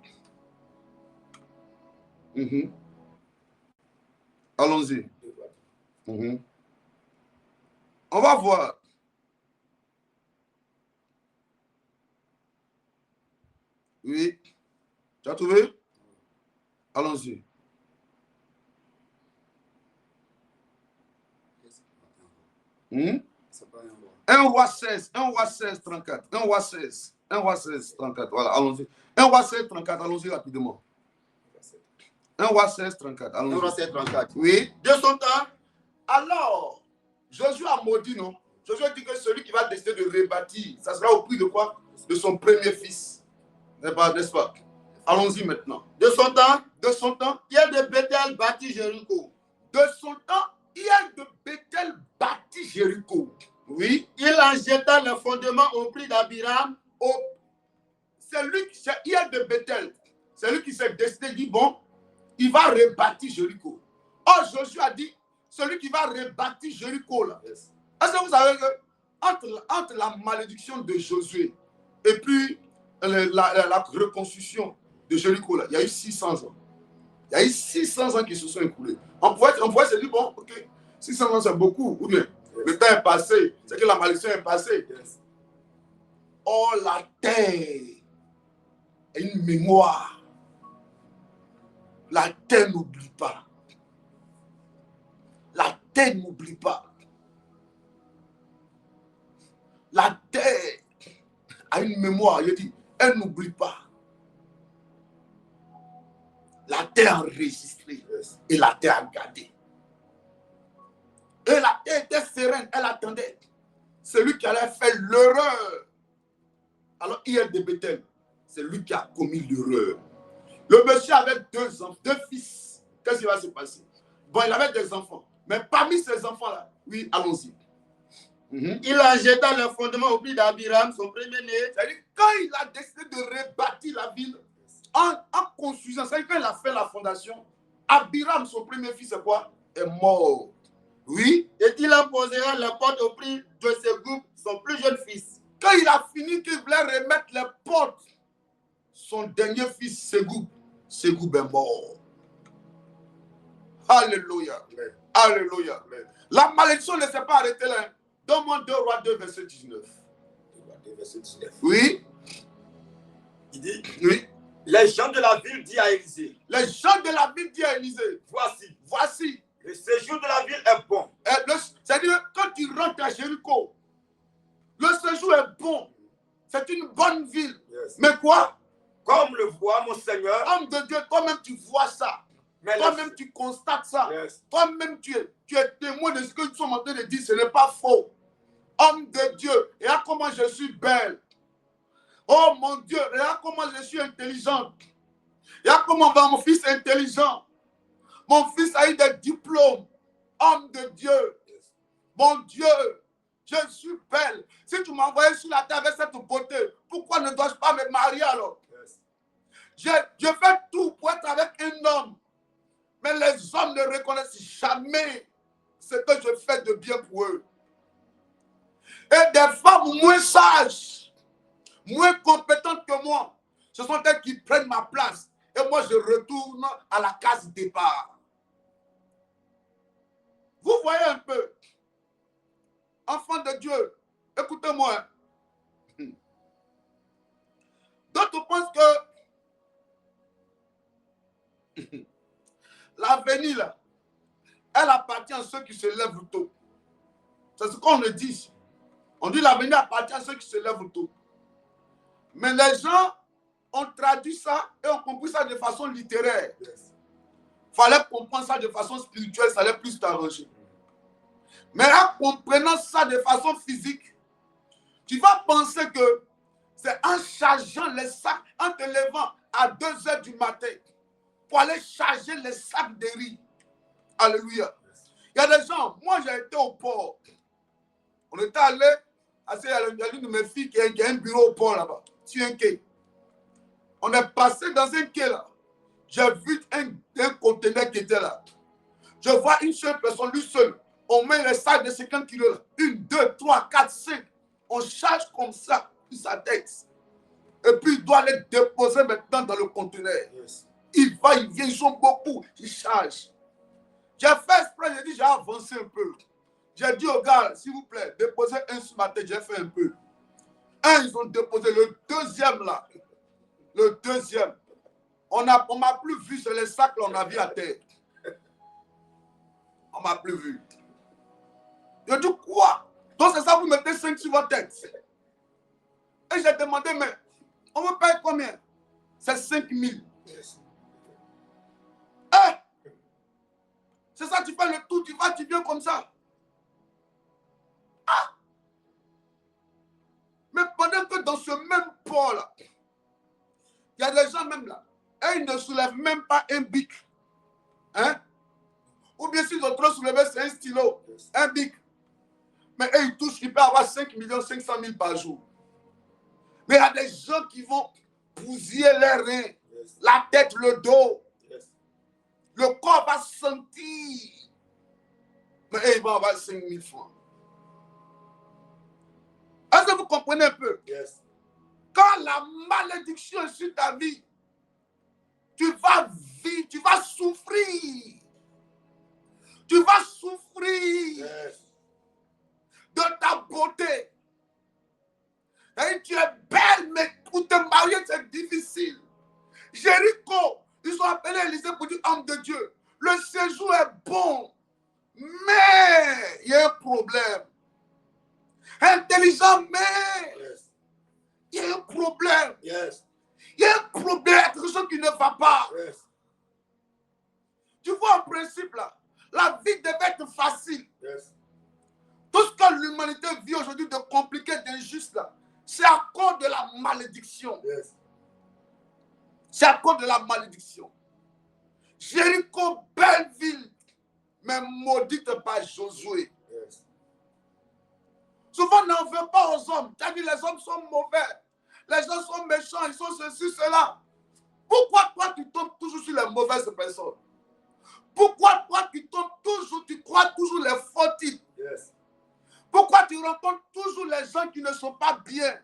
Allons-y. On va voir. Oui. Tu as trouvé? Allons-y. Un roi 16, 34. 1 roi 16, 34. Voilà, allons-y. 1 roi 16, 34, allons-y rapidement. 1 roi 16, 34. 1 roi 16, 34. Oui. De son temps. Alors, Josué a maudit, non? Josué dit que celui qui va décider de rebâtir, ça sera au prix de quoi? De son premier fils. N'est-ce pas? Allons-y maintenant. De son temps, Hiel de Bethel bâtit Jéricho. De son temps, Hiel de Bethel bâtit Jéricho. Oui. Il en jeta le fondement au prix d'Abiram. C'est lui, c'est Hiel de Bethel. c'est lui qui s'est décidé, dit bon, il va rebâtir Jéricho. Or, Josué a dit, celui qui va rebâtir Jéricho là. Yes. Est-ce que vous savez que entre la malédiction de Josué et puis la reconstruction de Jéricho là, il y a eu 600 ans. Il y a eu 600 ans qui se sont écoulés. On pourrait se dire, bon, ok, 600 ans c'est beaucoup, ou bien le temps est passé, c'est que la malédiction est passée. Yes. Oh, la terre est une mémoire. La terre n'oublie pas. La terre n'oublie pas. La terre a une mémoire. Il dit, elle n'oublie pas. La terre a enregistré. Yes. Et la terre a gardé. Et la terre était sereine. Elle attendait. Celui qui allait faire l'erreur. Alors, hier de Bethel, c'est lui qui a commis l'erreur. Le monsieur avait deux fils. Qu'est-ce qui va se passer? Bon, il avait des enfants. Mais parmi ces enfants-là, oui, allons-y. Il en jeta le fondement au pied d'Abiram, son premier-né. C'est-à-dire, quand il a décidé de rebâtir la ville, en construisant, c'est-à-dire quand il a fait la fondation, Abiram, son premier fils, c'est quoi? Est mort. Oui. Et il en posera la porte au prix de Ségoub, son plus jeune fils. Quand il a fini, qu'il voulait remettre les portes, son dernier fils, Ségoub est mort. Alléluia. Amen. Alléluia. Amen. La malédiction ne s'est pas arrêtée là. Donne-moi 2 Rois 2, verset 19. 2 verset 19. Oui. Il dit, Oui. les gens de la ville disent à Élisée, Les gens de la ville disent à Élisée, voici. Le séjour de la ville est bon. C'est-à-dire, quand tu rentres à Jéricho, le séjour est bon. C'est une bonne ville. Yes. Mais quoi? Comme le voit mon Seigneur. Homme de Dieu, toi-même tu vois ça. Toi-même tu constates ça. Yes. Toi-même tu es témoin de ce que nous sommes en train de dire. Ce n'est pas faux. Homme de Dieu, regarde comment je suis belle. Oh mon Dieu, regarde comment je suis intelligente. Regarde comment mon fils est intelligent. Mon fils a eu des diplômes. Homme de Dieu. Mon Dieu, je suis belle. Si tu m'envoyais sur la terre avec cette beauté, pourquoi ne dois-je pas me marier alors? Yes. Je fais tout pour être avec un homme. Mais les hommes ne reconnaissent jamais ce que je fais de bien pour eux. Et des femmes moins sages, moins compétentes que moi, ce sont elles qui prennent ma place. Et moi, je retourne à la case départ. Vous voyez un peu, enfants de Dieu, écoutez-moi. D'autres pensent que l'avenir, là, elle appartient à ceux qui se lèvent tôt. C'est ce qu'on le dit. On dit l'avenir appartient à ceux qui se lèvent tôt. Mais les gens ont traduit ça et ont compris ça de façon littéraire. Il fallait comprendre ça de façon spirituelle, ça allait plus t'arranger. Mais en comprenant ça de façon physique, tu vas penser que c'est en chargeant les sacs, en te levant à 2 h du matin pour aller charger les sacs de riz. Alléluia. Il y a des gens, moi j'ai été au port. On était allé, il y a l'une de mes filles qui a un bureau au port là-bas, sur un quai. On est passé dans un quai là. J'ai vu un conteneur qui était là. Je vois une seule personne, lui seul. On met les sacs de 50 kilos là. 1, 2, 3, 4, 5. On charge comme ça, puis sa tête. Et puis il doit les déposer maintenant dans le conteneur. Yes. Il va, il vient, ils sont beaucoup, ils chargent. J'ai fait exprès, j'ai dit, j'ai avancé un peu. J'ai dit aux gars, s'il vous plaît, déposez un ce matin, j'ai fait un peu. Un, ils ont déposé le deuxième là. Le deuxième. On m'a plus vu sur les sacs, là, on a vu à terre. On m'a plus vu. Je dis quoi? Donc c'est ça, vous mettez 5 sur votre tête. Et j'ai demandé, mais on me paye combien? C'est 5 000. Yes. Eh! C'est ça, tu fais le tout, tu vas, tu viens comme ça. Ah! Mais pendant que dans ce même port-là, il y a des gens même là, et ils ne soulèvent même pas un bic. Hein? Ou bien s'ils ont trop soulevé, c'est un stylo, un bic. Mais eux, ils touchent, ils peuvent avoir 5 500 000 par jour. Mais il y a des gens qui vont bousiller leurs reins. Yes. la tête, le dos. Yes. Le corps va sentir. Mais il va avoir 5 000 francs. Est-ce que vous comprenez un peu? Yes. Quand la malédiction est sur ta vie, tu vas vivre, tu vas souffrir. Tu vas souffrir Yes. de ta beauté. Et tu es belle, mais pour te marier, c'est difficile. Jéricho, ils ont appelé Élisée pour dire homme de Dieu. Le séjour est bon, mais il y a un problème. Intelligent, mais Yes. il y a un problème. Yes. Il y a un problème, il y a quelque chose qui ne va pas. Yes. Tu vois, en principe, là, la vie devait être facile. Yes. Tout ce que l'humanité vit aujourd'hui de compliqué, d'injuste, là, c'est à cause de la malédiction. Yes. C'est à cause de la malédiction. Jéricho, belle ville, mais maudite par Josué. Yes. Souvent, on n'en veut pas aux hommes. Tu as dit, les hommes sont mauvais. Les gens sont méchants, ils sont ceci, cela. Pourquoi toi, tu tombes toujours sur les mauvaises personnes? Pourquoi toi, tu tombes toujours, tu crois toujours les faux types? Yes. Pourquoi tu rencontres toujours les gens qui ne sont pas bien?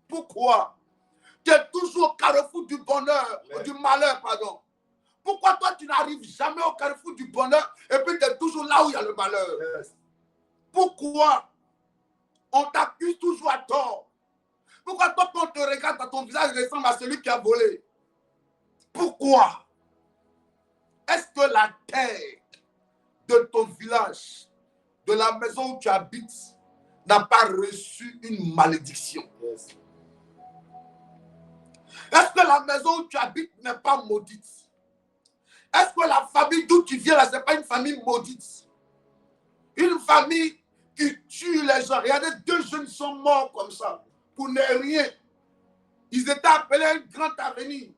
Pourquoi? Tu es toujours au carrefour du bonheur, du malheur, pardon. Pourquoi toi, tu n'arrives jamais au carrefour du bonheur et puis tu es toujours là où il y a le malheur? Yes. Pourquoi? On t'accuse toujours à tort. Pourquoi toi, quand on te regarde, ton visage ressemble à celui qui a volé? Pourquoi? Est-ce que la terre de ton village, de la maison où tu habites, n'a pas reçu une malédiction? Yes. Est-ce que la maison où tu habites n'est pas maudite? Est-ce que la famille d'où tu viens là, ce n'est pas une famille maudite? Une famille qui tue les gens. Regardez, 2 jeunes sont morts comme ça, pour ne rien. Ils étaient appelés à un grand avenir.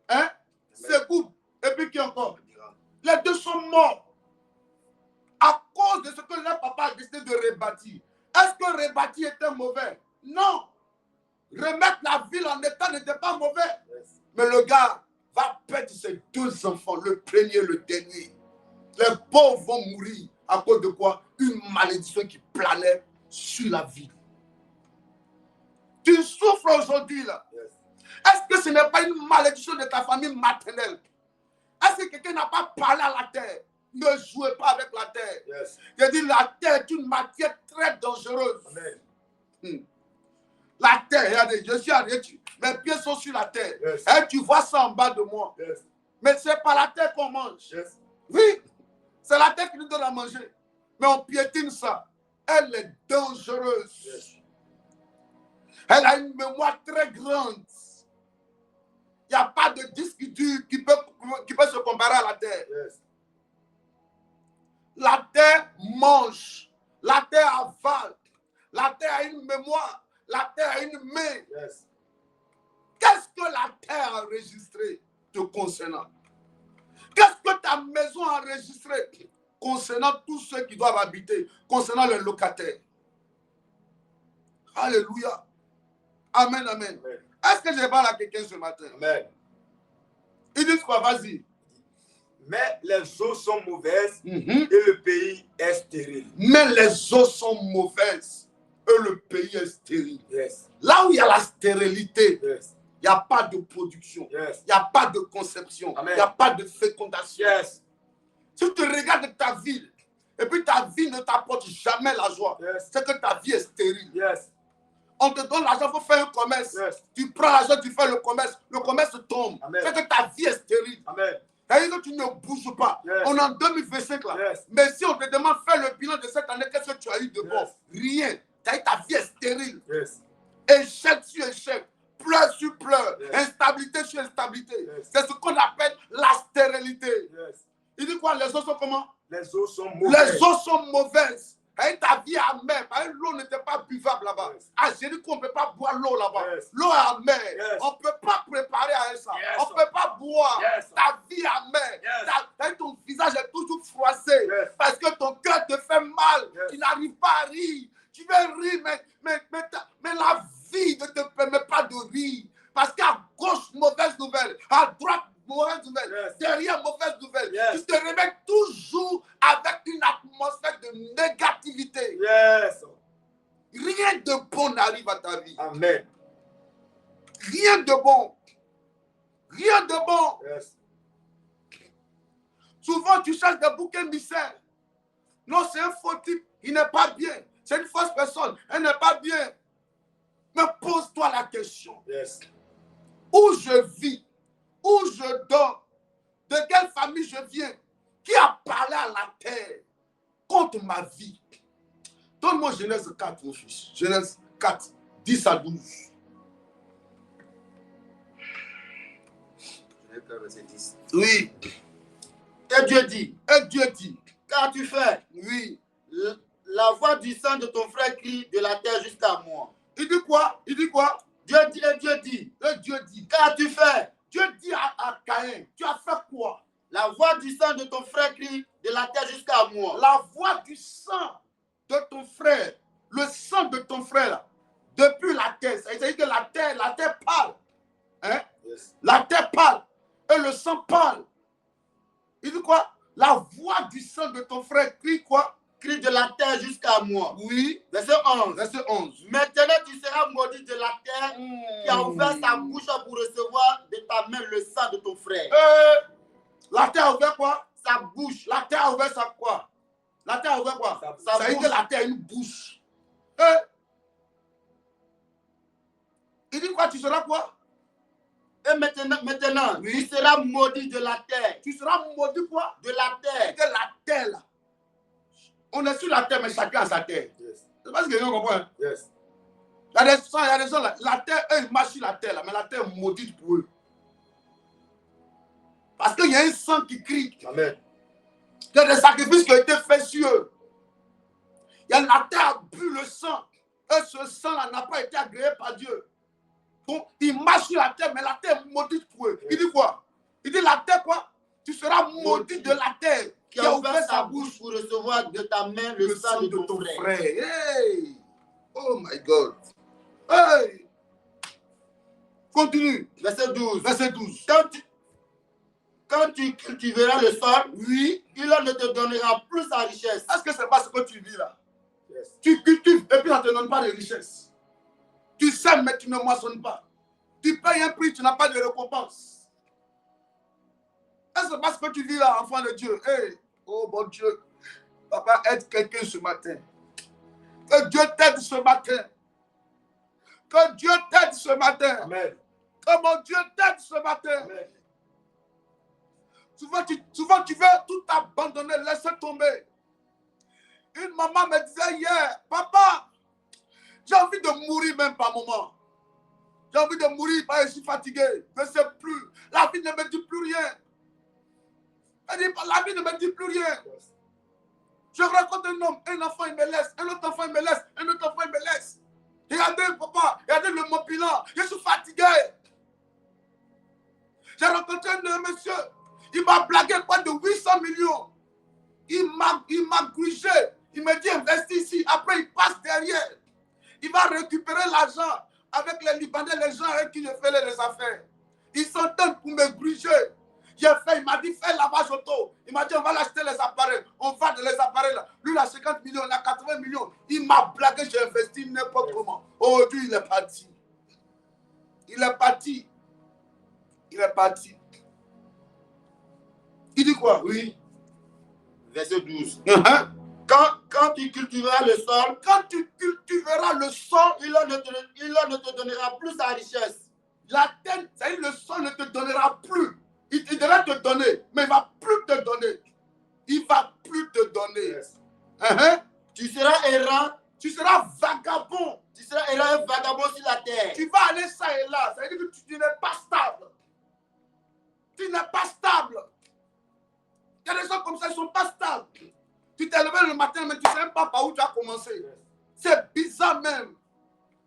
Hein? Secoub. Et puis qui encore? Les 2 sont morts à cause de ce que leur papa a décidé de rebâtir. Est-ce que rebâtir était mauvais? Non. Remettre la ville en état n'était pas mauvais. Yes. Mais le gars va perdre ses 2 enfants, le premier et le dernier. Les pauvres vont mourir à cause de quoi? Une malédiction qui planait sur la ville. Tu souffres aujourd'hui là. Yes. Est-ce que ce n'est pas une malédiction de ta famille maternelle? Est-ce que quelqu'un n'a pas parlé à la terre? Ne jouez pas avec la terre. Yes. Je dis la terre est une matière très dangereuse. Amen. La terre, regardez, je suis arrivé, mes pieds sont sur la terre. Yes. Et tu vois ça en bas de moi. Yes. Mais c'est pas la terre qu'on mange. Yes. Oui, c'est la terre qui nous donne à manger. Mais on piétine ça. Elle est dangereuse. Yes. Elle a une mémoire très grande. Il n'y a pas de disque dur qui peut se comparer à la terre. Yes. La terre mange. La terre avale. La terre a une mémoire. La terre a une main. Yes. Qu'est-ce que la terre a enregistré te concernant? Qu'est-ce que ta maison a enregistré concernant tous ceux qui doivent habiter, concernant les locataires? Alléluia. Amen, amen. Amen. Est-ce que je parle à quelqu'un ce matin? Amen. Ils disent quoi? Vas-y. Mais les eaux sont mauvaises et le pays est stérile. Mais les eaux sont mauvaises et le pays est stérile. Yes. Là où il y a la stérilité, Yes. il n'y a pas de production. Yes. Il n'y a pas de conception. Amen. Il n'y a pas de fécondation. Yes. Si tu regardes ta vie et puis ta vie ne t'apporte jamais la joie, Yes. c'est que ta vie est stérile. Yes. On te donne l'argent pour faire un commerce. Yes. Tu prends l'argent, tu fais le commerce tombe. Amen. C'est que ta vie est stérile. Amen. C'est-à-dire que tu ne bouges pas. Yes. On est en 2025 là. Yes. Mais si on te demande de faire le bilan de cette année, qu'est-ce que tu as eu de bon? Yes. Rien. C'est-à-dire ta vie est stérile. Yes. Échec sur échec. Pleurs sur pleurs. Yes. Instabilité sur instabilité. Yes. C'est ce qu'on appelle la stérilité. Yes. Il dit quoi? Les eaux sont comment? Les eaux sont mauvaises. Les eaux sont mauvaises. Et ta vie est amère. L'eau n'était pas buvable là-bas. Yes. À Jéricho, on ne peut pas boire l'eau là-bas. Yes. L'eau est amère. Yes. On ne peut pas préparer à ça. Yes. On ne peut pas boire. Yes. Ta vie est amère. Yes. Ton visage est toujours froissé. Yes. Parce que ton cœur te fait mal. Yes. Tu n'arrives pas à rire. Tu veux rire, mais la vie ne te permet pas de rire. Parce qu'à gauche, mauvaise nouvelle. À arrive à ta vie. Amen. Rien de bon. Rien de bon. Yes. Souvent, tu cherches des boucs émissaires. Non, c'est un faux type. Il n'est pas bien. C'est une fausse personne. Elle n'est pas bien. Mais pose-toi la question. Yes. Où je vis, où je dors, de quelle famille je viens, qui a parlé à la terre contre ma vie. Donne-moi Genèse 4, mon fils. Genèse 4, 10 à 12. Genèse 4, verset 10. Oui. Et Dieu dit, Qu'as-tu fait? Oui. La voix du sang de ton frère crie de la terre jusqu'à moi. Il dit quoi? Dieu dit. Qu'as-tu fait? Dieu dit à Caïn, tu as fait quoi? La voix du sang de ton frère crie de la terre jusqu'à moi. La voix du sang de ton frère, le sang de ton frère, là, depuis la terre, c'est-à-dire que la terre parle. Hein? Yes. La terre parle et le sang parle. Il dit quoi? La voix du sang de ton frère crie quoi? Crie de la terre jusqu'à moi. Oui. Verset 11. Verset 11. Maintenant tu seras maudit de la terre qui a ouvert sa bouche pour recevoir de ta main le sang de ton frère. La terre a ouvert quoi? Sa bouche. La terre a ouvert sa quoi? La terre a ouvert quoi? Sa Ça veut dire que la terre a une bouche. Il dit quoi? Tu seras quoi? Et maintenant oui. Tu seras maudit de la terre. Tu seras maudit quoi? De la terre. De la terre là. On est sur la terre, mais chacun a sa terre. Yes. C'est pas ce que les gens comprennent. Yes. Il y a des gens là. La terre, eux, ils marchent sur la terre là, mais la terre est maudite pour eux. Parce qu'il y a un sang qui crie. Amen. Il y a des sacrifices qui ont été faits sur eux. Il y a la terre a bu le sang. Et ce sang-là n'a pas été agréé par Dieu. Donc, ils marchent sur la terre, mais la terre est maudite pour eux. Il dit quoi? Il dit la terre quoi? Tu seras maudit de la terre qui a ouvert sa bouche pour recevoir de ta main le sang de ton frère. Hey! Oh my God. Hey! Continue. Verset 12. Verset 12. Quand tu cultiveras le sol, oui, il ne te donnera plus sa richesse. Est-ce que c'est pas ce que tu vis là? Yes. Tu cultives et puis ça ne te donne pas de richesse. Tu sèmes mais tu ne moissonnes pas. Tu payes un prix, tu n'as pas de récompense. Est-ce que c'est pas ce que tu vis là, enfant de Dieu? Hey, oh mon Dieu, papa, aide quelqu'un ce matin. Que Dieu t'aide ce matin. Que Dieu t'aide ce matin. Amen. Que mon Dieu t'aide ce matin. Amen. Souvent tu veux tout abandonner, laisser tomber. Une maman me disait hier, papa, j'ai envie de mourir même par moment. J'ai envie de mourir parce que je suis fatigué. Je ne sais plus. La vie ne me dit plus rien. Elle dit, la vie ne me dit plus rien. Je rencontre un homme, un enfant, il me laisse. Un autre enfant, il me laisse. Un autre enfant, il me laisse. Regardez, papa, regardez mon bilan. Je suis fatigué. J'ai rencontré un monsieur. Il m'a blagué quoi de 800 millions. Il m'a grugé. Il me dit, investis ici. Après, il passe derrière. Il va récupérer l'argent avec les Libanais, les gens avec qui je fais les affaires. Ils s'entendent pour me gruger. Il m'a dit, fais lavage auto. Il m'a dit, on va l'acheter les appareils. On vend les appareils là. Lui, il a 50 millions, il a 80 millions. Il m'a blagué, j'ai investi n'importe comment. Aujourd'hui, il est parti. Il est parti. Il est parti. Il dit quoi? Oui. Verset 12. Uh-huh. Quand tu cultiveras le sol, il ne te donnera plus sa richesse. La terre, c'est-à-dire le sol ne te donnera plus. Il devrait te donner, mais il ne va plus te donner. Il ne va plus te donner. Yes. Uh-huh. Tu seras errant. Tu seras vagabond. Tu seras errant et vagabond sur la terre. Tu vas aller ça et là. Ça veut dire que tu n'es pas stable. Tu n'es pas stable. Il y a des gens comme ça, ils ne sont pas stables. Tu t'es levé le matin, mais tu ne sais même pas par où tu as commencé. C'est bizarre même.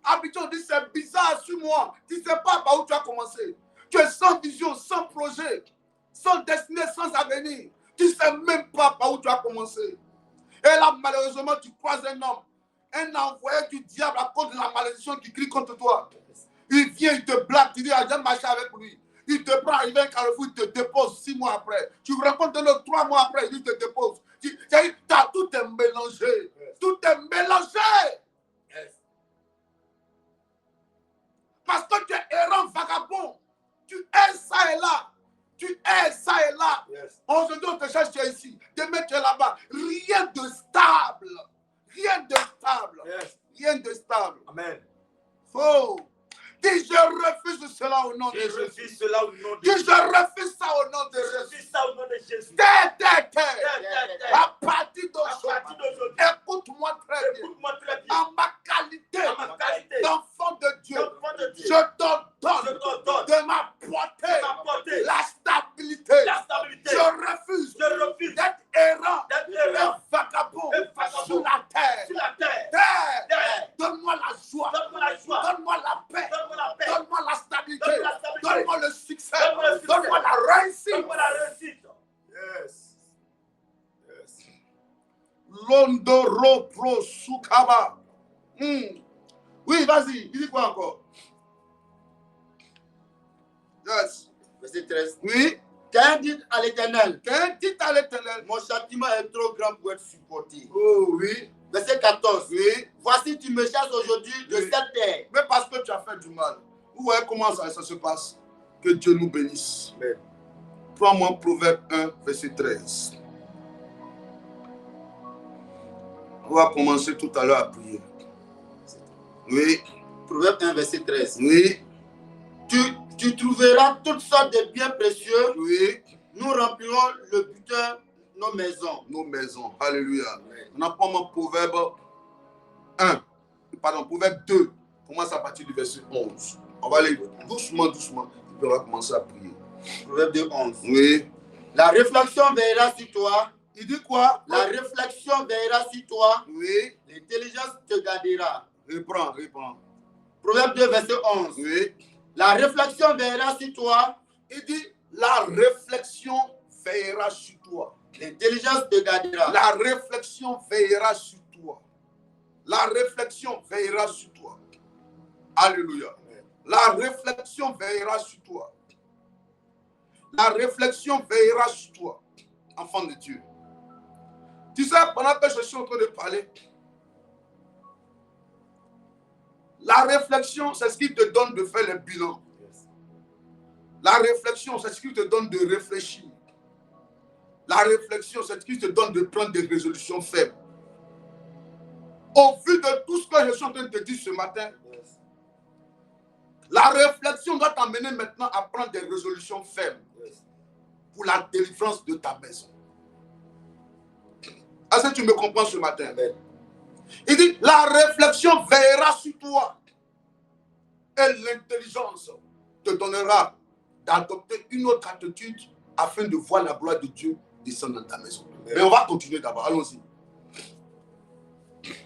Habituellement, on dit c'est bizarre sur moi. Tu ne sais pas par où tu as commencé. Tu es sans vision, sans projet, sans destinée, sans avenir. Tu ne sais même pas par où tu as commencé. Et là, malheureusement, tu croises un homme, un envoyé du diable à cause de la malédiction qui crie contre toi. Il vient, il te blague, tu dis, ah, j'ai marché avec lui. Il te prend, il vient à Carrefour, il te dépose 6 mois après. Tu rencontres l'autre 3 mois après, il te dépose. Tout est mélangé. Tout est mélangé. Yes. que tu es là-bas, rien de stable. Rien de stable. Yes. Rien de stable. Amen. Oh. Dis, je refuse cela au nom de Je Jésus. refuse cela au nom de Dis, Jésus. je refuse ça au nom de Je Jésus. refuse ça au nom de Jésus. Terre. À partir À partir d'aujourd'hui, d'aujourd'hui, écoute-moi très bien. écoute-moi très bien. En ma qualité En ma qualité d'enfant de Dieu, d'enfant de Dieu, je t'ordonne je t'ordonne de m'apporter m'apporter la stabilité. la stabilité. Je refuse d'être errant et vagabond sur la terre. Sur la terre. Terre, donne-moi la joie, Donne-moi la joie. donne-moi la paix, Donne-moi la paix. donne-moi la stabilité, Donne-moi la stabilité. donne-moi le succès, Donne-moi le succès. donne-moi la réussite. Donne-moi la réussite. Yes. Yes. Londoro pro sukaba. Oui, vas-y, il dit quoi encore? Yes. Verset 13. Oui. Qu'un dit à l'Éternel, Qu'un dit à l'Éternel. mon châtiment est trop grand pour être supporté. Oh oui. Verset 14. Oui. Voici, tu me chasses aujourd'hui de Oui. cette terre. Mais parce que tu as fait du mal. Vous voyez comment ça se passe? Que Dieu nous bénisse. Amen. Prends-moi Proverbe 1, verset 13. On va commencer tout à l'heure à prier. Oui. Proverbe 1, verset 13. Oui. Tu trouveras toutes sortes de biens précieux. Oui. Nous remplirons le butin nos maisons. Nos maisons. Alléluia. Amen. On apprend mon Proverbe 1. Pardon, Proverbe 2. Commence à partir du verset 11. On va aller doucement, doucement. Puis on va commencer à prier. Proverbe 2, 11. Oui. La réflexion veillera sur toi. Il dit quoi? La réflexion veillera sur toi. Oui. L'intelligence te gardera. Reprends. Proverbe 2, verset 11. Oui. La réflexion veillera sur toi. Il dit, la réflexion veillera sur toi. L'intelligence te gardera. La réflexion veillera sur toi. La réflexion veillera sur toi. Alléluia. La réflexion veillera sur toi. La réflexion veillera sur toi, enfant de Dieu. Tu sais, pendant que je suis en train de parler, la réflexion, c'est ce qui te donne de faire le bilan. La réflexion, c'est ce qui te donne de réfléchir. La réflexion, c'est ce qui te donne de prendre des résolutions faibles. Au vu de tout ce que je suis en train de te dire ce matin, la réflexion doit t'amener maintenant à prendre des résolutions faibles pour la délivrance de ta maison. Est-ce que tu me comprends ce matin? Amen. Il dit, la réflexion veillera sur toi et l'intelligence te donnera d'adopter une autre attitude afin de voir la gloire de Dieu descendre dans ta maison. Amen. Mais on va continuer d'abord, allons-y.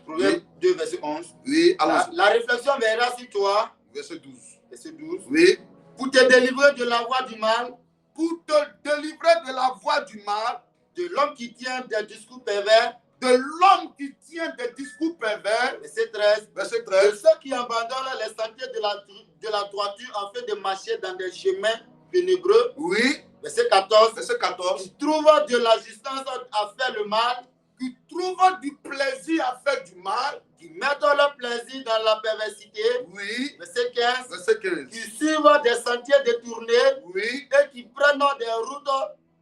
Proverbe 2, verset 11. Oui, allons-y. La réflexion veillera sur toi. Verset 12. Verset 12. Oui. Pour te délivrer de la voie du mal, Pour te délivrer de la voie du mal, de l'homme qui tient des discours pervers. de l'homme qui tient des discours pervers. Verset 13. Verset De 13. ceux qui abandonnent les sentiers de la droiture afin de marcher dans des chemins ténébreux. Oui. Verset 14. Verset 14. Qui trouvent de l'assistance à faire le mal. Qui trouvent du plaisir à faire du mal. Qui mettent leur plaisir dans la perversité. Oui. Verset 15. Verset 15. Qui suivent des sentiers détournés. Oui. Et qui prennent des routes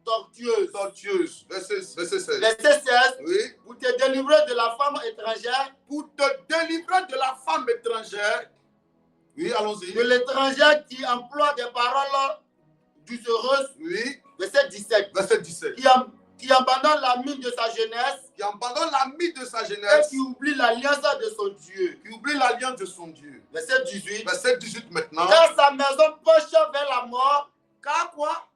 tortueuses. Tortueuse. Verset 16. Verset 16. Oui. Pour te délivrer de la femme étrangère. Pour te délivrer de la femme étrangère. Oui, allons-y. De l'étranger qui emploie des paroles doucereuses. Oui. Verset 17. Verset 17. Qui abandonne l'ami de sa jeunesse. Qui abandonne l'ami de sa Et jeunesse. qui oublie l'alliance de son Dieu. Qui oublie l'alliance de son Dieu. Verset 18. Verset 18 maintenant. Car sa maison penche vers la mort. Car quoi?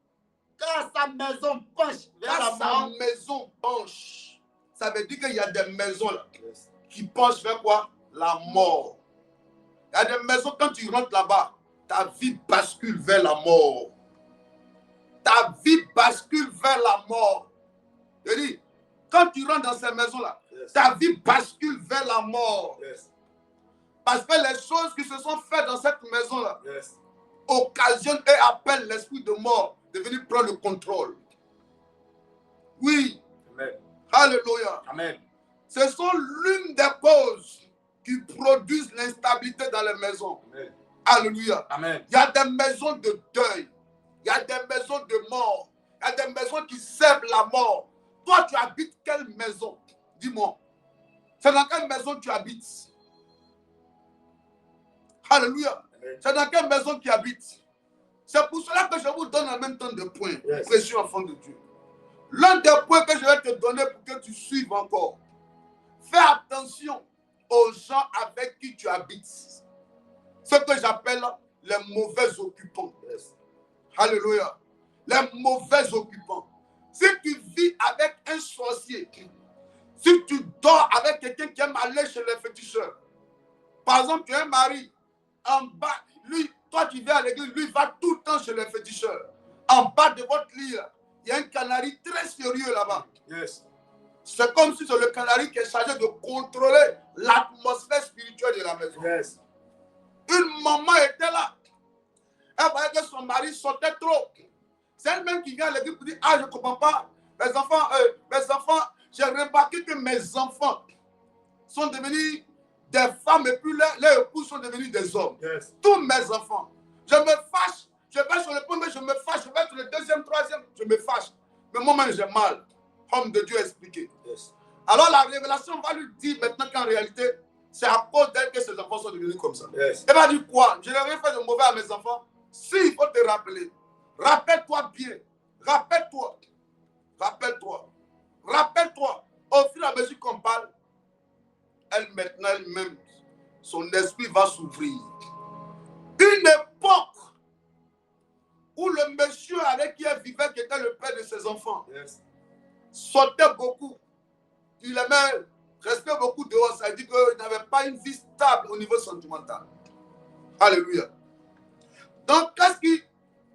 Car sa maison penche vers la Car sa mort. maison penche. Ça veut dire qu'il y a des maisons là, qui penchent vers quoi? La mort. Il y a des maisons, quand tu rentres là-bas, ta vie bascule vers la mort. Ta vie bascule vers la mort. Je dis, quand tu rentres dans ces maisons-là, ta vie bascule vers la mort. Parce que les choses qui se sont faites dans cette maison-là occasionnent et appellent l'esprit de mort de venir prendre le contrôle. Oui. Amen. Alléluia. Amen. Ce sont l'une des causes qui produisent l'instabilité dans les maisons. Amen. Alléluia. Amen. Il y a des maisons de deuil. Il y a des maisons de mort. Il y a des maisons qui servent la mort. toi, tu habites quelle maison? Dis-moi. C'est dans quelle maison tu habites? Alléluia. C'est dans quelle maison tu habites? C'est pour cela que je vous donne en même temps des points. Précieux enfant de Dieu. L'un des points que je vais te donner pour que tu suives encore. Fais attention aux gens avec qui tu habites. Ce que j'appelle les mauvais occupants. Alléluia. Les mauvais occupants. Si tu vis avec un sorcier, si tu dors avec quelqu'un qui aime aller chez les féticheurs, par exemple, tu as un mari, en bas, lui, toi tu viens à l'église, lui va tout le temps chez les féticheurs. En bas de votre lit, il y a un canari très sérieux là-bas. Yes. C'est comme si c'est le canari qui est chargé de contrôler l'atmosphère spirituelle de la maison. Yes. Une maman était là. Elle voyait que son mari sortait trop. C'est elle-même qui vient à l'église pour dire, ah, je ne comprends pas. Mes enfants, j'ai remarqué que mes enfants sont devenus des femmes et puis leurs époux sont devenus des hommes. Yes. Tous mes enfants. Je me fâche. Je vais sur le point, mais je me fâche. Je vais sur le deuxième, troisième, je me fâche. Mais moi-même, j'ai mal. Homme de Dieu expliqué. Yes. Alors la révélation va lui dire maintenant qu'en réalité, c'est à cause d'elle que ses enfants sont devenus comme ça. Yes. Elle va dire quoi? Je n'ai rien fait de mauvais à mes enfants. Si, il faut te rappeler. Rappelle-toi bien. Rappelle-toi. Rappelle-toi. Rappelle-toi. Au fur et à mesure qu'on parle, elle-même, son esprit va s'ouvrir. Une époque où le monsieur avec qui elle vivait, qui était le père de ses enfants, Yes. sortait beaucoup. Il aimait rester beaucoup dehors. Ça veut dire qu'il n'avait pas une vie stable au niveau sentimental. Alléluia. Donc, qu'est-ce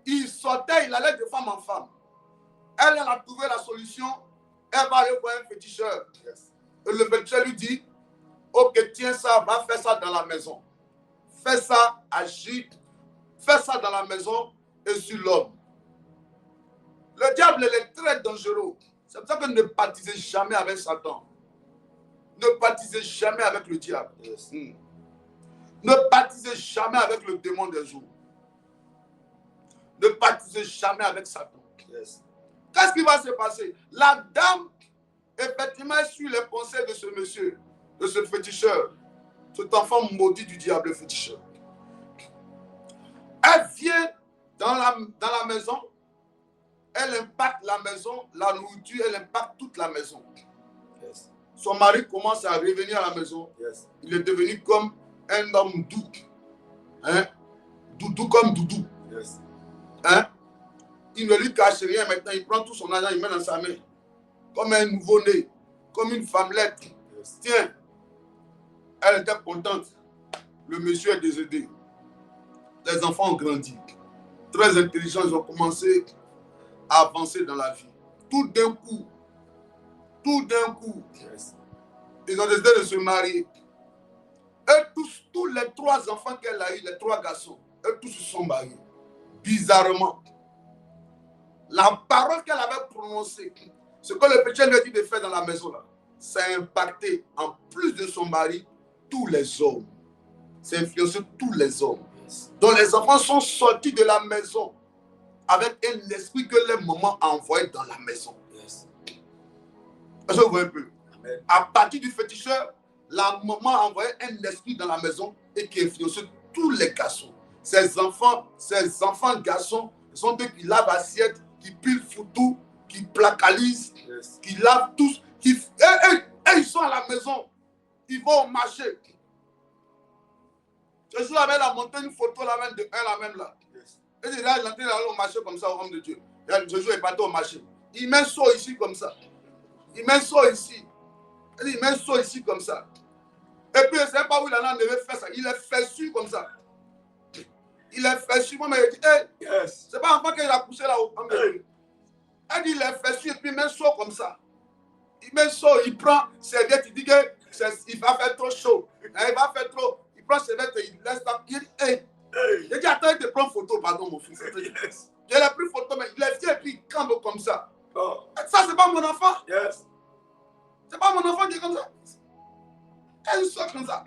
qu'il sortait? Il allait de femme en femme. Elle a trouvé la solution. Elle va aller voir un féticheur. Yes. Et le féticheur lui dit, ok, tiens ça, va faire ça dans la maison. Fais ça, agis. Fais ça dans la maison et sur l'homme. Le diable, il est très dangereux. C'est pour ça que ne baptisez jamais avec Satan. Ne baptisez jamais avec le diable. Yes. Ne baptisez jamais avec le démon des eaux. Ne baptisez jamais avec Satan. Yes. Qu'est-ce qui va se passer? La dame, effectivement, suit les conseils de ce monsieur, de ce féticheur, cet enfant maudit du diable, le féticheur. Elle vient dans la maison, elle impacte la maison, la nourriture, elle impacte toute la maison. Yes. Son mari commence à revenir à la maison. Yes. Il est devenu comme un homme doux. Hein? Doudou comme doudou. Yes. Hein? Il ne lui cache rien maintenant. Il prend tout son argent, il met dans sa main. Comme un nouveau-né. Comme une femmelette. Yes. Tiens. Elle était contente. Le monsieur est décédé. Les enfants ont grandi. Très intelligents, ils ont commencé à avancer dans la vie. Tout d'un coup, Yes. ils ont décidé de se marier. Et tous les 3 enfants qu'elle a eu, les 3 garçons, eux tous se sont mariés. Bizarrement. La parole qu'elle avait prononcée, ce que le péché lui a dit de faire dans la maison, là, ça a impacté, en plus de son mari, tous les hommes. Ça a influencé tous les hommes. Yes. Donc les enfants sont sortis de la maison avec un esprit que les mamans a envoyé dans la maison. Yes. Est-ce que vous voyez un peu? Amen. À partir du féticheur, la maman a envoyé un esprit dans la maison et qui influence tous les garçons. Ces enfants garçons, sont eux qui lavent assiette, qui pilent foutou, qui placalisent, Yes. qui lavent tous. Et ils sont à la maison. Ils vont au marché. Ce jour-là, elle a monté une photo la même de un, la même là. Yes. Et il est là, il est en train d'aller au marché comme ça, au homme de Dieu. Et ce jour, il est parti au marché. Il met un seau ici comme ça. Il met un seau ici. Il met un seau ici comme ça. Et puis, je ne sais pas où il en a devait faire ça. Il est fessu comme ça. Il est fessu. Moi, il dit, hey, Yes. c'est pas enfant qu'il a poussé là-haut. Hey. Elle dit, il est fessu et puis il met un seau comme ça. Il met un seau, il prend serviette, il dit qu'il va faire trop chaud. Il va faire trop. Il prend serviette et il laisse ça. Il dit, hey. Hey. Il dit, attends, il te prend photo, pardon, mon fils. Yes. Il a pris photo, mais il est fier et puis il campe comme ça. Oh. Ça, c'est pas mon enfant. Yes. C'est pas mon enfant qui est comme ça. Elle sort comme ça.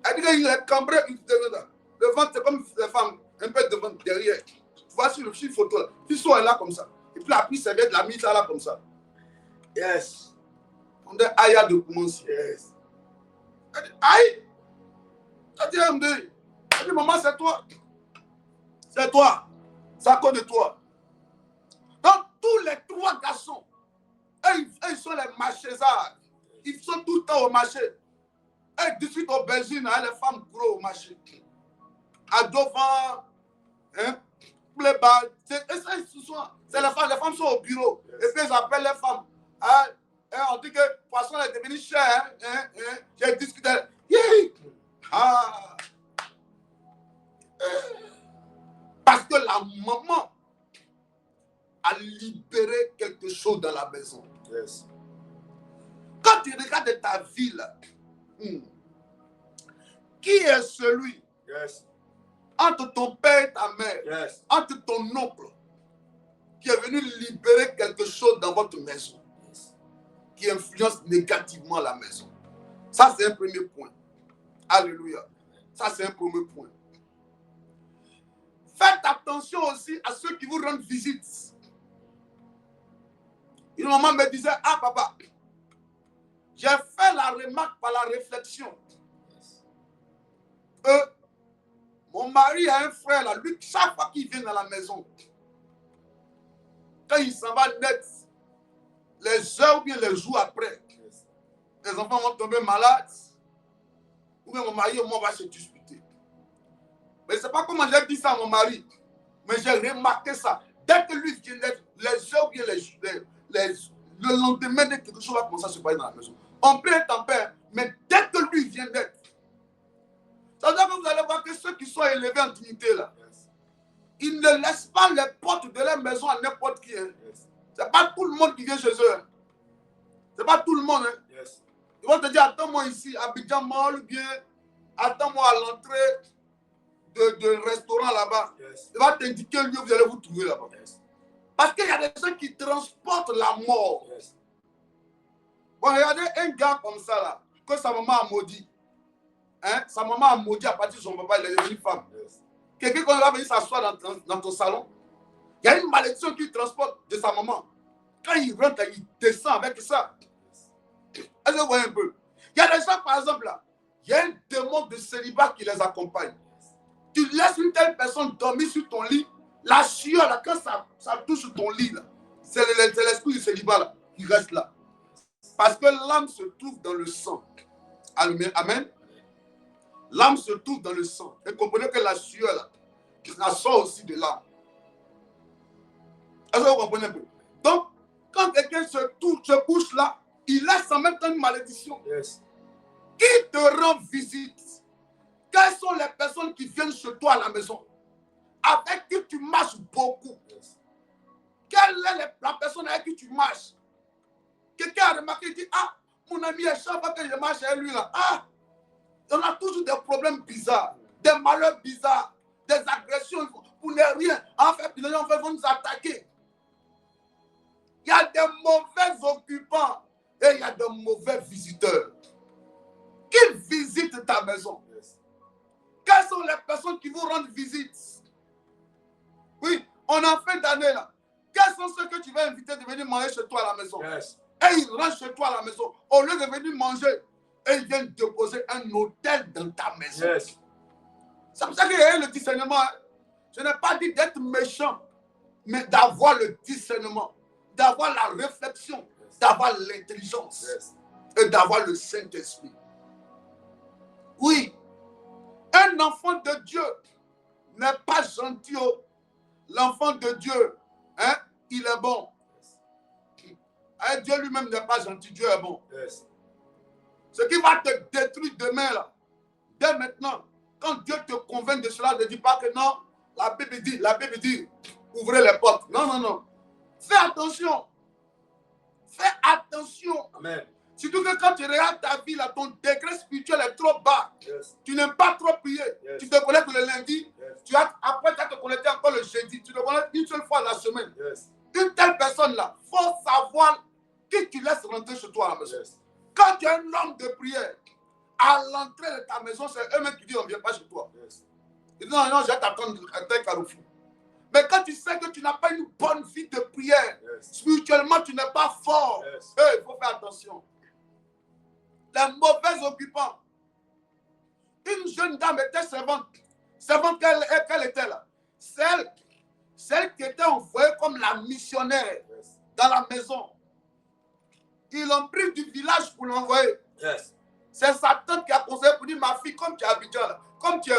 Elle dit qu'il est cambré, il est comme ça. Le ventre, c'est comme les femmes, un peu devant, derrière. Tu vois sur le photo là. Puis soit là comme ça. Et puis la pluie, ça vient de la mise là comme ça. Yes. On dit Aya de commencer. Yes. Elle dit aïe. Elle dit MD. Elle dit maman, c'est toi. C'est toi. C'est à cause de toi. Donc, tous les 3 garçons, ils sont les marchésards. Ils sont tout le temps au marché. Ils discutent aubergines avec les femmes gros au marché. À Dovan, hein, les bars. C'est les femmes. Les femmes sont au bureau. Et puis, ils appellent les femmes. Hein, on dit que le poisson est devenu cher. J'ai discuté. Yeah. Ah. Parce que la maman a libéré quelque chose dans la maison. Yes. Quand tu regardes ta vie là, qui est celui Yes. entre ton père et ta mère, Yes. entre ton oncle, qui est venu libérer quelque chose dans votre maison, qui influence négativement la maison? Ça, c'est un premier point. Alléluia. Ça, c'est un premier point. Faites attention aussi à ceux qui vous rendent visite. Une maman me disait, ah papa, j'ai fait la remarque par la réflexion. Mon mari a un frère là, lui, chaque fois qu'il vient dans la maison, quand il s'en va net, les heures ou bien les jours après, les enfants vont tomber malades, ou bien mon mari et moi on va se disputer. Mais je ne sais pas comment j'ai dit ça à mon mari, mais j'ai remarqué ça. Dès que lui vient net, les heures ou bien le lendemain, dès que quelque chose va commencer à se passer dans la maison, on peut être en paix, mais dès que lui vient net, ça veut dire que vous allez voir que ceux qui sont élevés en dignité là, ils ne laissent pas les portes de leur maison à n'importe qui. Hein. Ce n'est pas tout le monde qui vient chez eux. Hein. Ce n'est pas tout le monde. Hein. Yes. Ils vont te dire, attends-moi ici, à Abidjan Mall, ou bien attends-moi à l'entrée de restaurant là-bas. Yes. Il va t'indiquer le lieu où vous allez vous trouver là-bas. Yes. Parce qu'il y a des gens qui transportent la mort. Yes. Bon, regardez un gars comme ça là, que sa maman a maudit. Hein? Sa maman a maudit à partir de son papa, il est devenu femme. Yes. Quelqu'un qui va venir s'asseoir dans ton salon, il y a une malédiction qu'il transporte de sa maman. Quand il rentre, il descend avec ça. Est-ce que vous voyez un peu? Il y a des gens, par exemple, là, il y a un démon de célibat qui les accompagne. Tu laisses une telle personne dormir sur ton lit, la sueur, là, quand ça touche ton lit, là, c'est l'esprit du célibat là, qui reste là. Parce que l'âme se trouve dans le sang. Amen. L'âme se trouve dans le sang. Et comprenez que la sueur, là, ça sort aussi de l'âme. Est-ce que vous comprenez un peu? Donc, quand quelqu'un se couche là, il laisse en même temps une malédiction. Yes. Qui te rend visite? Quelles sont les personnes qui viennent chez toi à la maison? Avec qui tu marches beaucoup? Yes. Quelle est la personne avec qui tu marches? Quelqu'un a remarqué, il dit, ah, mon ami, à chaque fois que je marche avec lui là, ah, on a toujours des problèmes bizarres, des malheurs bizarres, des agressions pour ne rien. En fait, les gens vont nous attaquer. Il y a des mauvais occupants et il y a de mauvais visiteurs. Qui visitent ta maison? Yes. Quelles sont les personnes qui vous rendent visite? Oui, on a fin d'année là. Quels sont ceux que tu vas inviter de venir manger chez toi à la maison? Yes. Et ils rentrent chez toi à la maison. Au lieu de venir manger, et ils viennent déposer un hôtel dans ta maison. Yes. C'est pour ça qu'il y a le discernement. Hein. Je n'ai pas dit d'être méchant, mais d'avoir le discernement, d'avoir la réflexion, d'avoir l'intelligence et d'avoir le Saint-Esprit. Oui, un enfant de Dieu n'est pas gentil. L'enfant de Dieu, hein, il est bon. Dieu lui-même n'est pas gentil, Dieu est bon. Yes. Ce qui va te détruire demain, là, dès maintenant, quand Dieu te convainc de cela, ne dis pas que non, la Bible dit, ouvrez les portes. Non, non, non. Fais attention. Fais attention. Amen. Surtout que quand tu regardes ta vie, là, ton degré spirituel est trop bas. Yes. Tu n'aimes pas trop prier. Yes. Tu te connectes le lundi. Yes. Après, tu vas te connecter encore le jeudi. Tu te connectes une seule fois la semaine. Yes. Une telle personne-là, il faut savoir qui tu laisses rentrer chez toi à la maison. Yes. Quand tu es un homme de prière, à l'entrée de ta maison, c'est eux-mêmes qui disent on ne vient pas chez toi. Yes. Ils disent non, non, je vais t'attendre à tel carrefour. Mais quand tu sais que tu n'as pas une bonne vie de prière, spirituellement, tu n'es pas fort. Il faut faire attention. Les mauvais occupants. Une jeune dame était servante. Servante qu'elle était là. Celle qui était envoyée comme la missionnaire dans la maison. Ils l'ont pris du village pour l'envoyer. C'est sa tante qui a conseillé pour dire, ma fille, comme tu es à Abidjan, là, comme tu es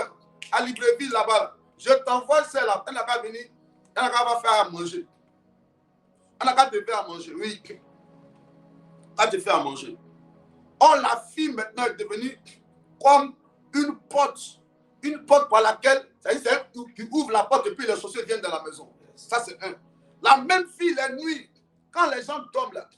à Libreville là-bas, je t'envoie celle-là. Elle n'a qu'à venir, elle n'a qu'à faire à manger. Elle n'a qu'à te faire à manger, oui. Elle te fait à manger. Or, la fille maintenant est devenue comme une porte par laquelle, c'est elle qui ouvre la porte et puis les sorciers viennent dans la maison. Ça, c'est un. La même fille, la nuit, quand les gens dorment là,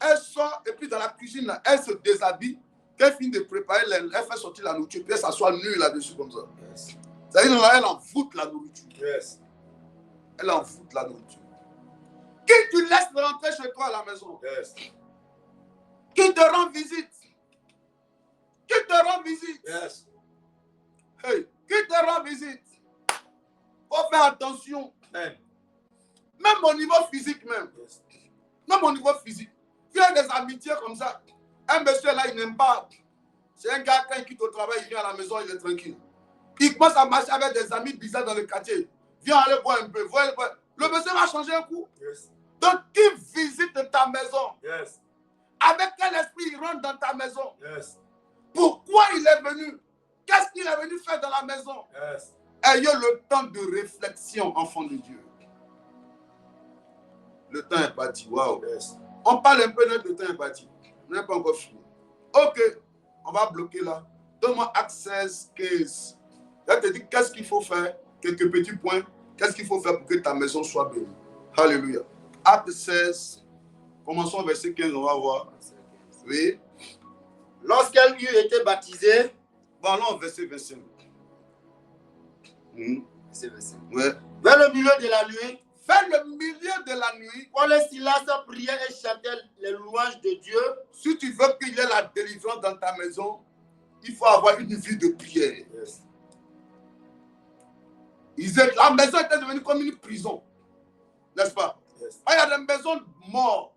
elle sort et puis dans la cuisine, là, elle se déshabille. Quand elle finit de préparer, elle fait sortir la nourriture, puis elle s'assoit nue là-dessus comme ça. C'est-à-dire qu'elle envoûte la nourriture. Elle envoûte la nourriture. Qui tu laisses rentrer chez toi à la maison? Qui te rend visite? Qui te rend visite? Hey, qui te rend visite? Faut faire attention. Même au niveau physique même. Même au niveau physique. Tu as des amitiés comme ça. Un monsieur là, il n'aime pas. C'est un gars, quand il quitte au travail, il vient à la maison, il est tranquille. Il commence à marcher avec des amis bizarres dans le quartier. Viens aller boire un peu. Le monsieur va changer un coup. Donc, qui visite ta maison? Avec quel esprit il rentre dans ta maison? Pourquoi il est venu? Qu'est-ce qu'il est venu faire dans la maison? Ayez le temps de réflexion, enfant de Dieu. Le temps est parti. Waouh. On parle un peu de temps est parti. On n'est pas encore fini. Ok, on va bloquer là. Donne-moi Actes 16, 15. Là, te dit qu'est-ce qu'il faut faire? Quelques petits points. Qu'est-ce qu'il faut faire pour que ta maison soit bénie? Alléluia. Actes 16. Commençons verset 15, on va voir. Oui. Lorsqu'elle eut été baptisée. Bon, non, verset 25. Verset 25. Ouais. Vers le milieu de la nuit. Vers le milieu de la nuit, Paul et Silas priaient et chantaient les louanges de Dieu. Si tu veux qu'il y ait la délivrance dans ta maison, il faut avoir une vie de prière. La maison était devenue comme une prison. N'est-ce pas? Il y a des maisons mortes.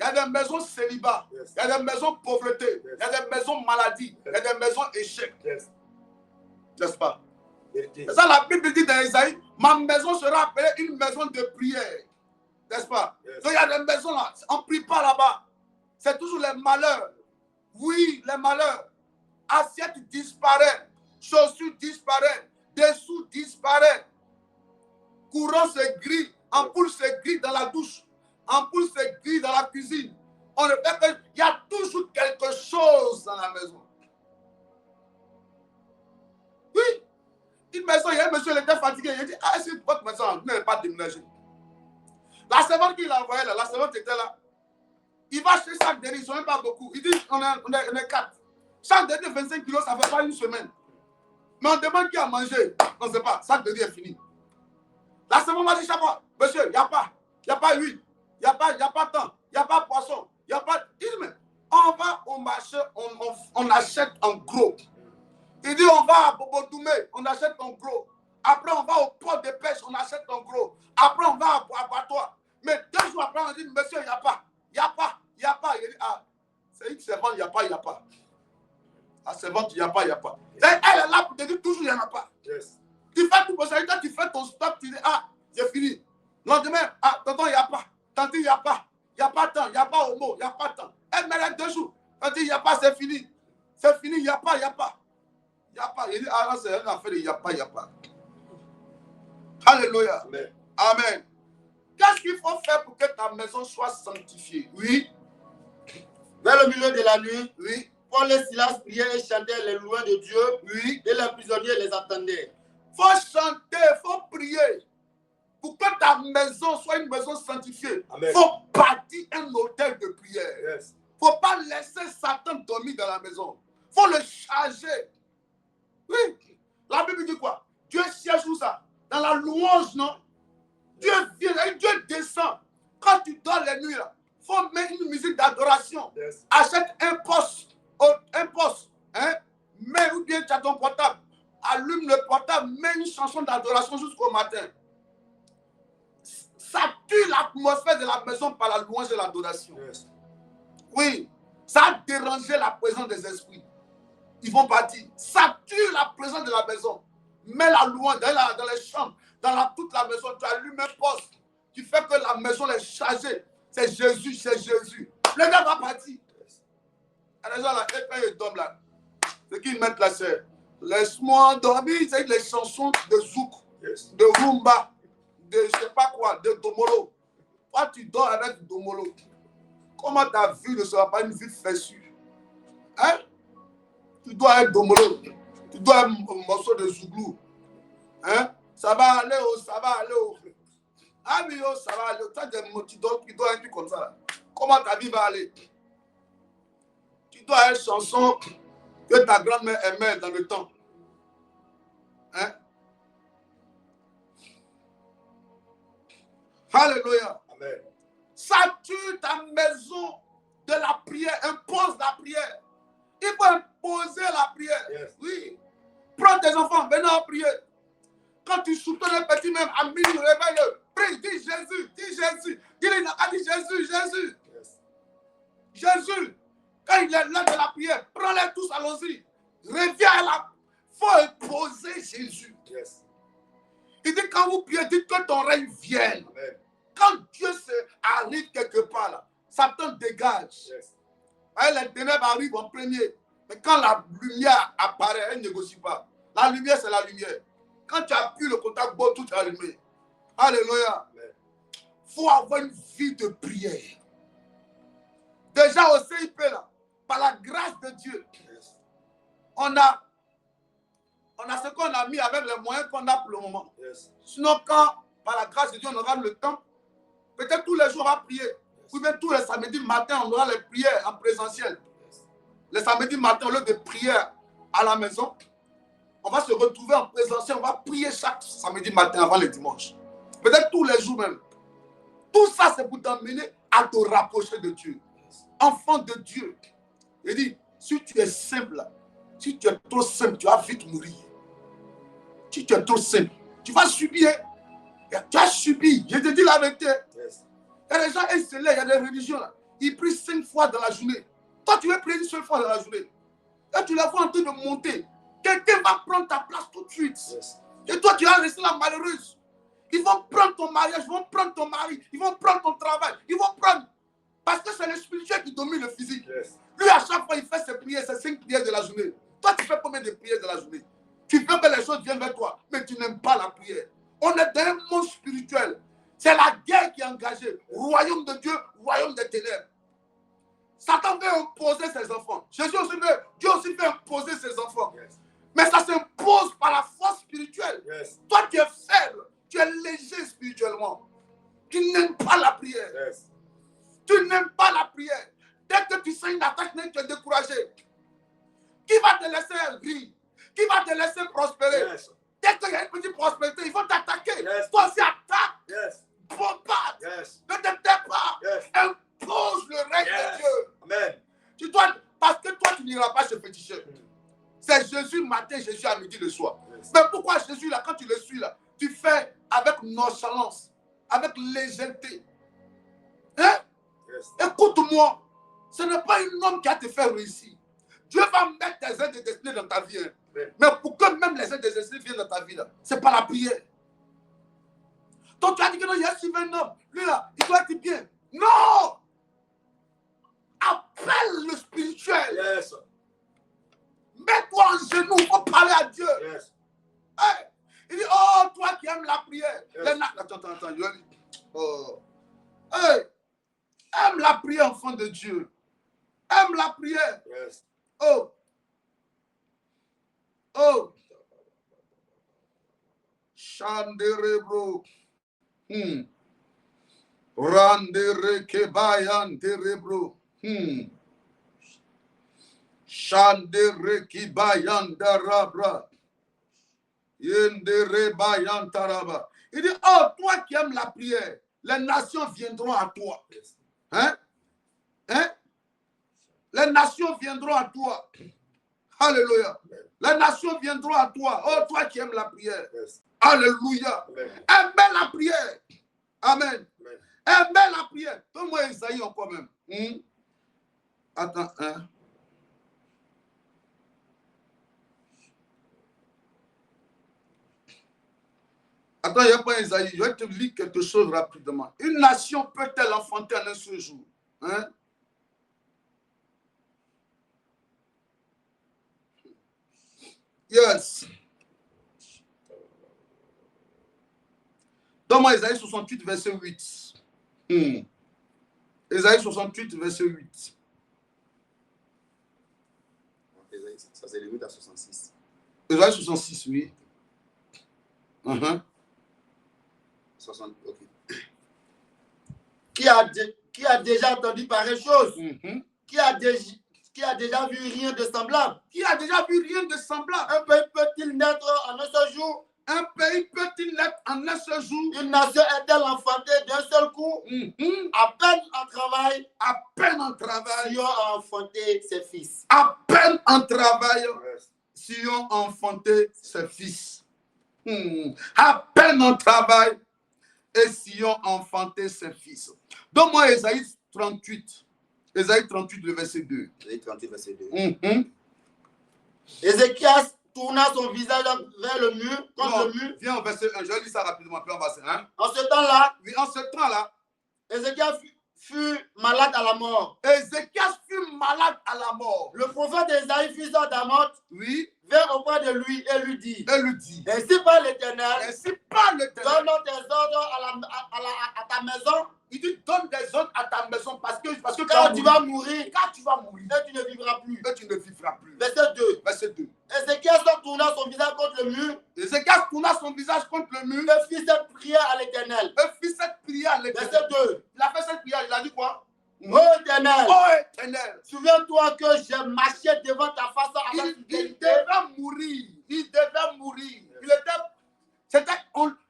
Il y a des maisons célibat. Il y a des maisons pauvreté. Il y a des maisons maladie. Il y a des maisons échecs. N'est-ce pas? C'est ça la Bible dit dans Isaïe, ma maison sera appelée une maison de prière. N'est-ce pas? Donc il y a des maisons là, on ne prie pas là-bas. C'est toujours les malheurs. Oui, les malheurs. Assiette disparaît, chaussures disparaissent, dessous disparaît. Courant se grille, ampoule se grille dans la douche, ampoule se grille dans la cuisine. On ne fait que, il y a toujours quelque chose dans la maison. Oui. Une maison, il y a un monsieur, il était fatigué. Il dit, ah, c'est votre maison, vous n'avez pas déménagé. La servante qui l'a envoyé là, la servante était là. Il va chez chaque dernier, ils ne sont même pas beaucoup. Il dit, on est 4. Chaque dernier 25 kilos, ça ne fait pas une semaine. Mais on demande qui a mangé. On ne sait pas, chaque dernier est fini. La servante m'a dit chaque fois, monsieur, il n'y a pas huile, il n'y a pas temps, il n'y a pas poisson, il n'y a pas. Il dit, mais on va au marché, on achète en gros. Il dit, on va à Bobodoumé, on achète en gros. Après, on va au port de pêche, on achète en gros. Après, on va à Batois. Mais 2 jours après, on dit, monsieur, il n'y a pas. Il dit, ah, c'est une servante, il n'y a pas. La servante, il n'y a pas. Elle est là pour te dire toujours, il n'y en a pas. Tu fais tout pour ça, quand tu fais ton stop, tu dis, ah, j'ai fini. Le lendemain, ah, tonton, il n'y a pas. Tantôt, il n'y a pas. Il n'y a pas de temps, il n'y a pas homo, il n'y a pas de temps. Elle me laisse 2 jours. Elle dit, il n'y a pas, c'est fini. C'est fini, il n'y a pas. Il n'y a pas. Il dit, ah non, c'est une affaire, il n'y a pas. Alléluia. Amen. Qu'est-ce qu'il faut faire pour que ta maison soit sanctifiée? Oui. Vers le milieu de la nuit, oui. Paul et Silas priaient et chantaient les louanges de Dieu. Oui. Et les prisonniers les attendaient. Il faut chanter, il faut prier. Pour que ta maison soit une maison sanctifiée, il faut bâtir un hôtel de prière. Il ne faut pas laisser Satan dormir dans la maison. Il faut le charger. Oui. La Bible dit quoi? Dieu cherche où ça? Dans la louange, non? Dieu vient, Dieu descend. Quand tu dors les nuits, il faut mettre une musique d'adoration. Achète un poste. Hein? Mets ou bien tu as ton portable. Allume le portable, mets une chanson d'adoration jusqu'au matin. l'atmosphère de la maison par la louange et l'adoration. Yes. Oui, ça a dérangé la présence des esprits. Ils vont partir. Ça tue la présence de la maison. Mets la louange dans les chambres, toute la maison. Tu allumes un poste qui fait que la maison est chargée. C'est Jésus, c'est Jésus. Le gars va partir. Et les gens là, quand ils dorment là, ce qu'ils mettent là, c'est laisse-moi dormir. C'est les chansons de Zouk, Yes. de Rumba, de je sais pas quoi, de Domolo. Toi, tu dors avec Domolo. Comment ta vie ne sera pas une vie fessue? Hein? Tu dois être Domolo. Tu dois être un morceau de Zouglou. Hein? Ça va aller, oh, ça va aller. Oh. Ah oui, oh, ça va aller. Tu dois être comme ça. Là. Comment ta vie va aller? Tu dois être chanson que ta grand-mère aimait dans le temps. Hein? Alléluia. Amen. Ça tue ta maison de la prière. Impose la prière. Il faut imposer la prière. Yes. Oui. Prends tes enfants, venez en prier. Quand tu soupçonnes le petit même, à minuit, réveille-le. Prie, dis Jésus, dis Jésus. Dis-le, dis Jésus, Jésus. Yes. Jésus. Quand il est là de la prière, prends-les tous, allons-y. Reviens à la. Il faut imposer Jésus. Yes. Il dit quand vous priez, dites que ton règne vienne. Amen. Quand Dieu arrive quelque part, là, Satan dégage. Yes. Les ténèbres arrivent en premier. Mais quand la lumière apparaît, elle ne négocie pas. La lumière, c'est la lumière. Quand tu appuies le contact, bon, tout est allumé. Alléluia. Il faut avoir une vie de prière. Déjà au CIP, là, par la grâce de Dieu, Yes. on a ce qu'on a mis avec les moyens qu'on a pour le moment. Yes. Sinon, quand, par la grâce de Dieu, on aura le temps, peut-être tous les jours, on va prier. Ou bien tous les samedis matin, on aura les prières en présentiel. Les samedis matin, au lieu de prier à la maison, on va se retrouver en présentiel, on va prier chaque samedi matin avant le dimanche. Peut-être tous les jours même. Tout ça, c'est pour t'emmener à te rapprocher de Dieu. Enfant de Dieu. Il dit, si tu es simple, si tu es trop simple, tu vas vite mourir. Si tu es trop simple, tu vas subir. Tu as subi. Je te dis la vérité. Yes. Il y a des gens, ils se lèvent, il y a des religions là. Ils prient 5 fois dans la journée. Toi, tu veux prier une seule fois dans la journée. Et tu la vois en train de monter. Quelqu'un va prendre ta place tout de suite. Yes. Et toi, tu vas rester là malheureuse. Ils vont prendre ton mariage, ils vont prendre ton mari, ils vont prendre ton travail, ils vont prendre. Parce que c'est le spirituel qui domine le physique. Yes. Lui, à chaque fois, il fait ses prières, ses 5 prières de la journée. Toi, tu fais combien de prières de la journée? Tu veux que les choses viennent vers toi, mais tu n'aimes pas la prière. On est dans un monde spirituel. C'est la guerre qui est engagée. Royaume de Dieu, royaume des ténèbres. Satan veut imposer ses enfants. Jésus aussi veut, Dieu aussi veut imposer ses enfants. Yes. Mais ça s'impose par la force spirituelle. Yes. Toi, tu es faible, tu es léger spirituellement. Tu n'aimes pas la prière. Yes. Tu n'aimes pas la prière. Dès que tu sens une attaque, tu es découragé. Qui va te laisser rire? Qui va te laisser prospérer? Yes. Dès qu'il y a une petite prospérité, ils vont t'attaquer. Yes. Toi aussi, attaque, Yes. bombarde. Yes. Ne te tais pas. Yes. Impose le règne Yes. de Dieu. Amen. Tu dois, parce que toi, tu n'iras pas chez Féticheur. C'est Jésus matin, Jésus à midi, le soir. Yes. Mais pourquoi Jésus, là, quand tu le suis, là, tu fais avec nonchalance, avec légèreté. Hein? Yes. Écoute-moi, ce n'est pas un homme qui a te fait réussir. Dieu va mettre tes aides de destinée dans ta vie. Hein. Amen. Mais pour que même les aides de destinée viennent dans ta vie, là, c'est pas la prière. Donc tu as dit que non, il y a suivi un homme. Lui, là, il doit être bien. Non! Appelle le spirituel. Yes. Mets-toi en genoux pour parler à Dieu. Yes. Hey, il dit, oh, toi qui aimes la prière. Yes. Attends, Yoel. Oh. Hey, aime la prière, enfant de Dieu. Aime la prière. Yes. Oh. Oh. Chandere, bro. Randere kebayan terebro. Chandere kibayan darabra. Yendere bayan taraba. Il dit, oh, toi qui aimes la prière, les nations viendront à toi. Yes. Hein? Hein? Les nations viendront à toi. Alléluia. Les nations viendront à toi. Oh, toi qui aimes la prière. Yes. Alléluia. Amen. Aimez la prière. Amen. Amen. Aimez la prière. Donne-moi Isaïe encore même. Attends, hein. Attends, il n'y a pas Isaïe. Je vais te lire quelque chose rapidement. Une nation peut-elle enfanter en un seul jour? Hein? Yes. Donne-moi Isaïe 68, verset 8. Isaïe 68, verset 8. Ça, c'est le 8 à 66. Isaïe 66, oui. 60, ok. Qui a déjà entendu pareille chose? Qui a déjà vu rien de semblable? Qui a déjà vu rien de semblable? Un pays peut-il naître en un seul jour? Un pays peut-il naître en un seul jour? Une nation est-elle enfantée d'un seul coup? À peine en travail. À peine en travail. Sion a enfanté ses fils. À peine en travail. Sion a enfanté ses fils. À peine en travail. Et Sion a enfanté ses fils. Donne-moi Ésaïe 38. Ésaïe 38, le verset 2. Ésaïe 38, verset 2. Ézéchias tourna son visage vers le mur, contre le mur. Viens au verset 1. Je lis ça rapidement, puis on va verset 1. En ce temps-là, oui, en ce temps-là, Ézéchias fut malade à la mort. Ézéchias fut malade à la mort. Le prophète Ésaïe, fils d'Amoth, oui, vint auprès de lui et lui dit, ainsi par l'Éternel, donne tes ordres à ta maison. Il dit, donne des ordres à ta maison parce que quand tu vas mourir, et tu ne vivras plus. Verset 2. Ézéchias tourna son visage contre le mur. Ézéchias tourna son visage contre le mur. Et fit cette prière à l'Éternel. Verset 2. Il a fait cette prière, il a dit quoi? Oh Éternel, souviens-toi que j'ai marché devant ta face avec fidélité. Il devait mourir.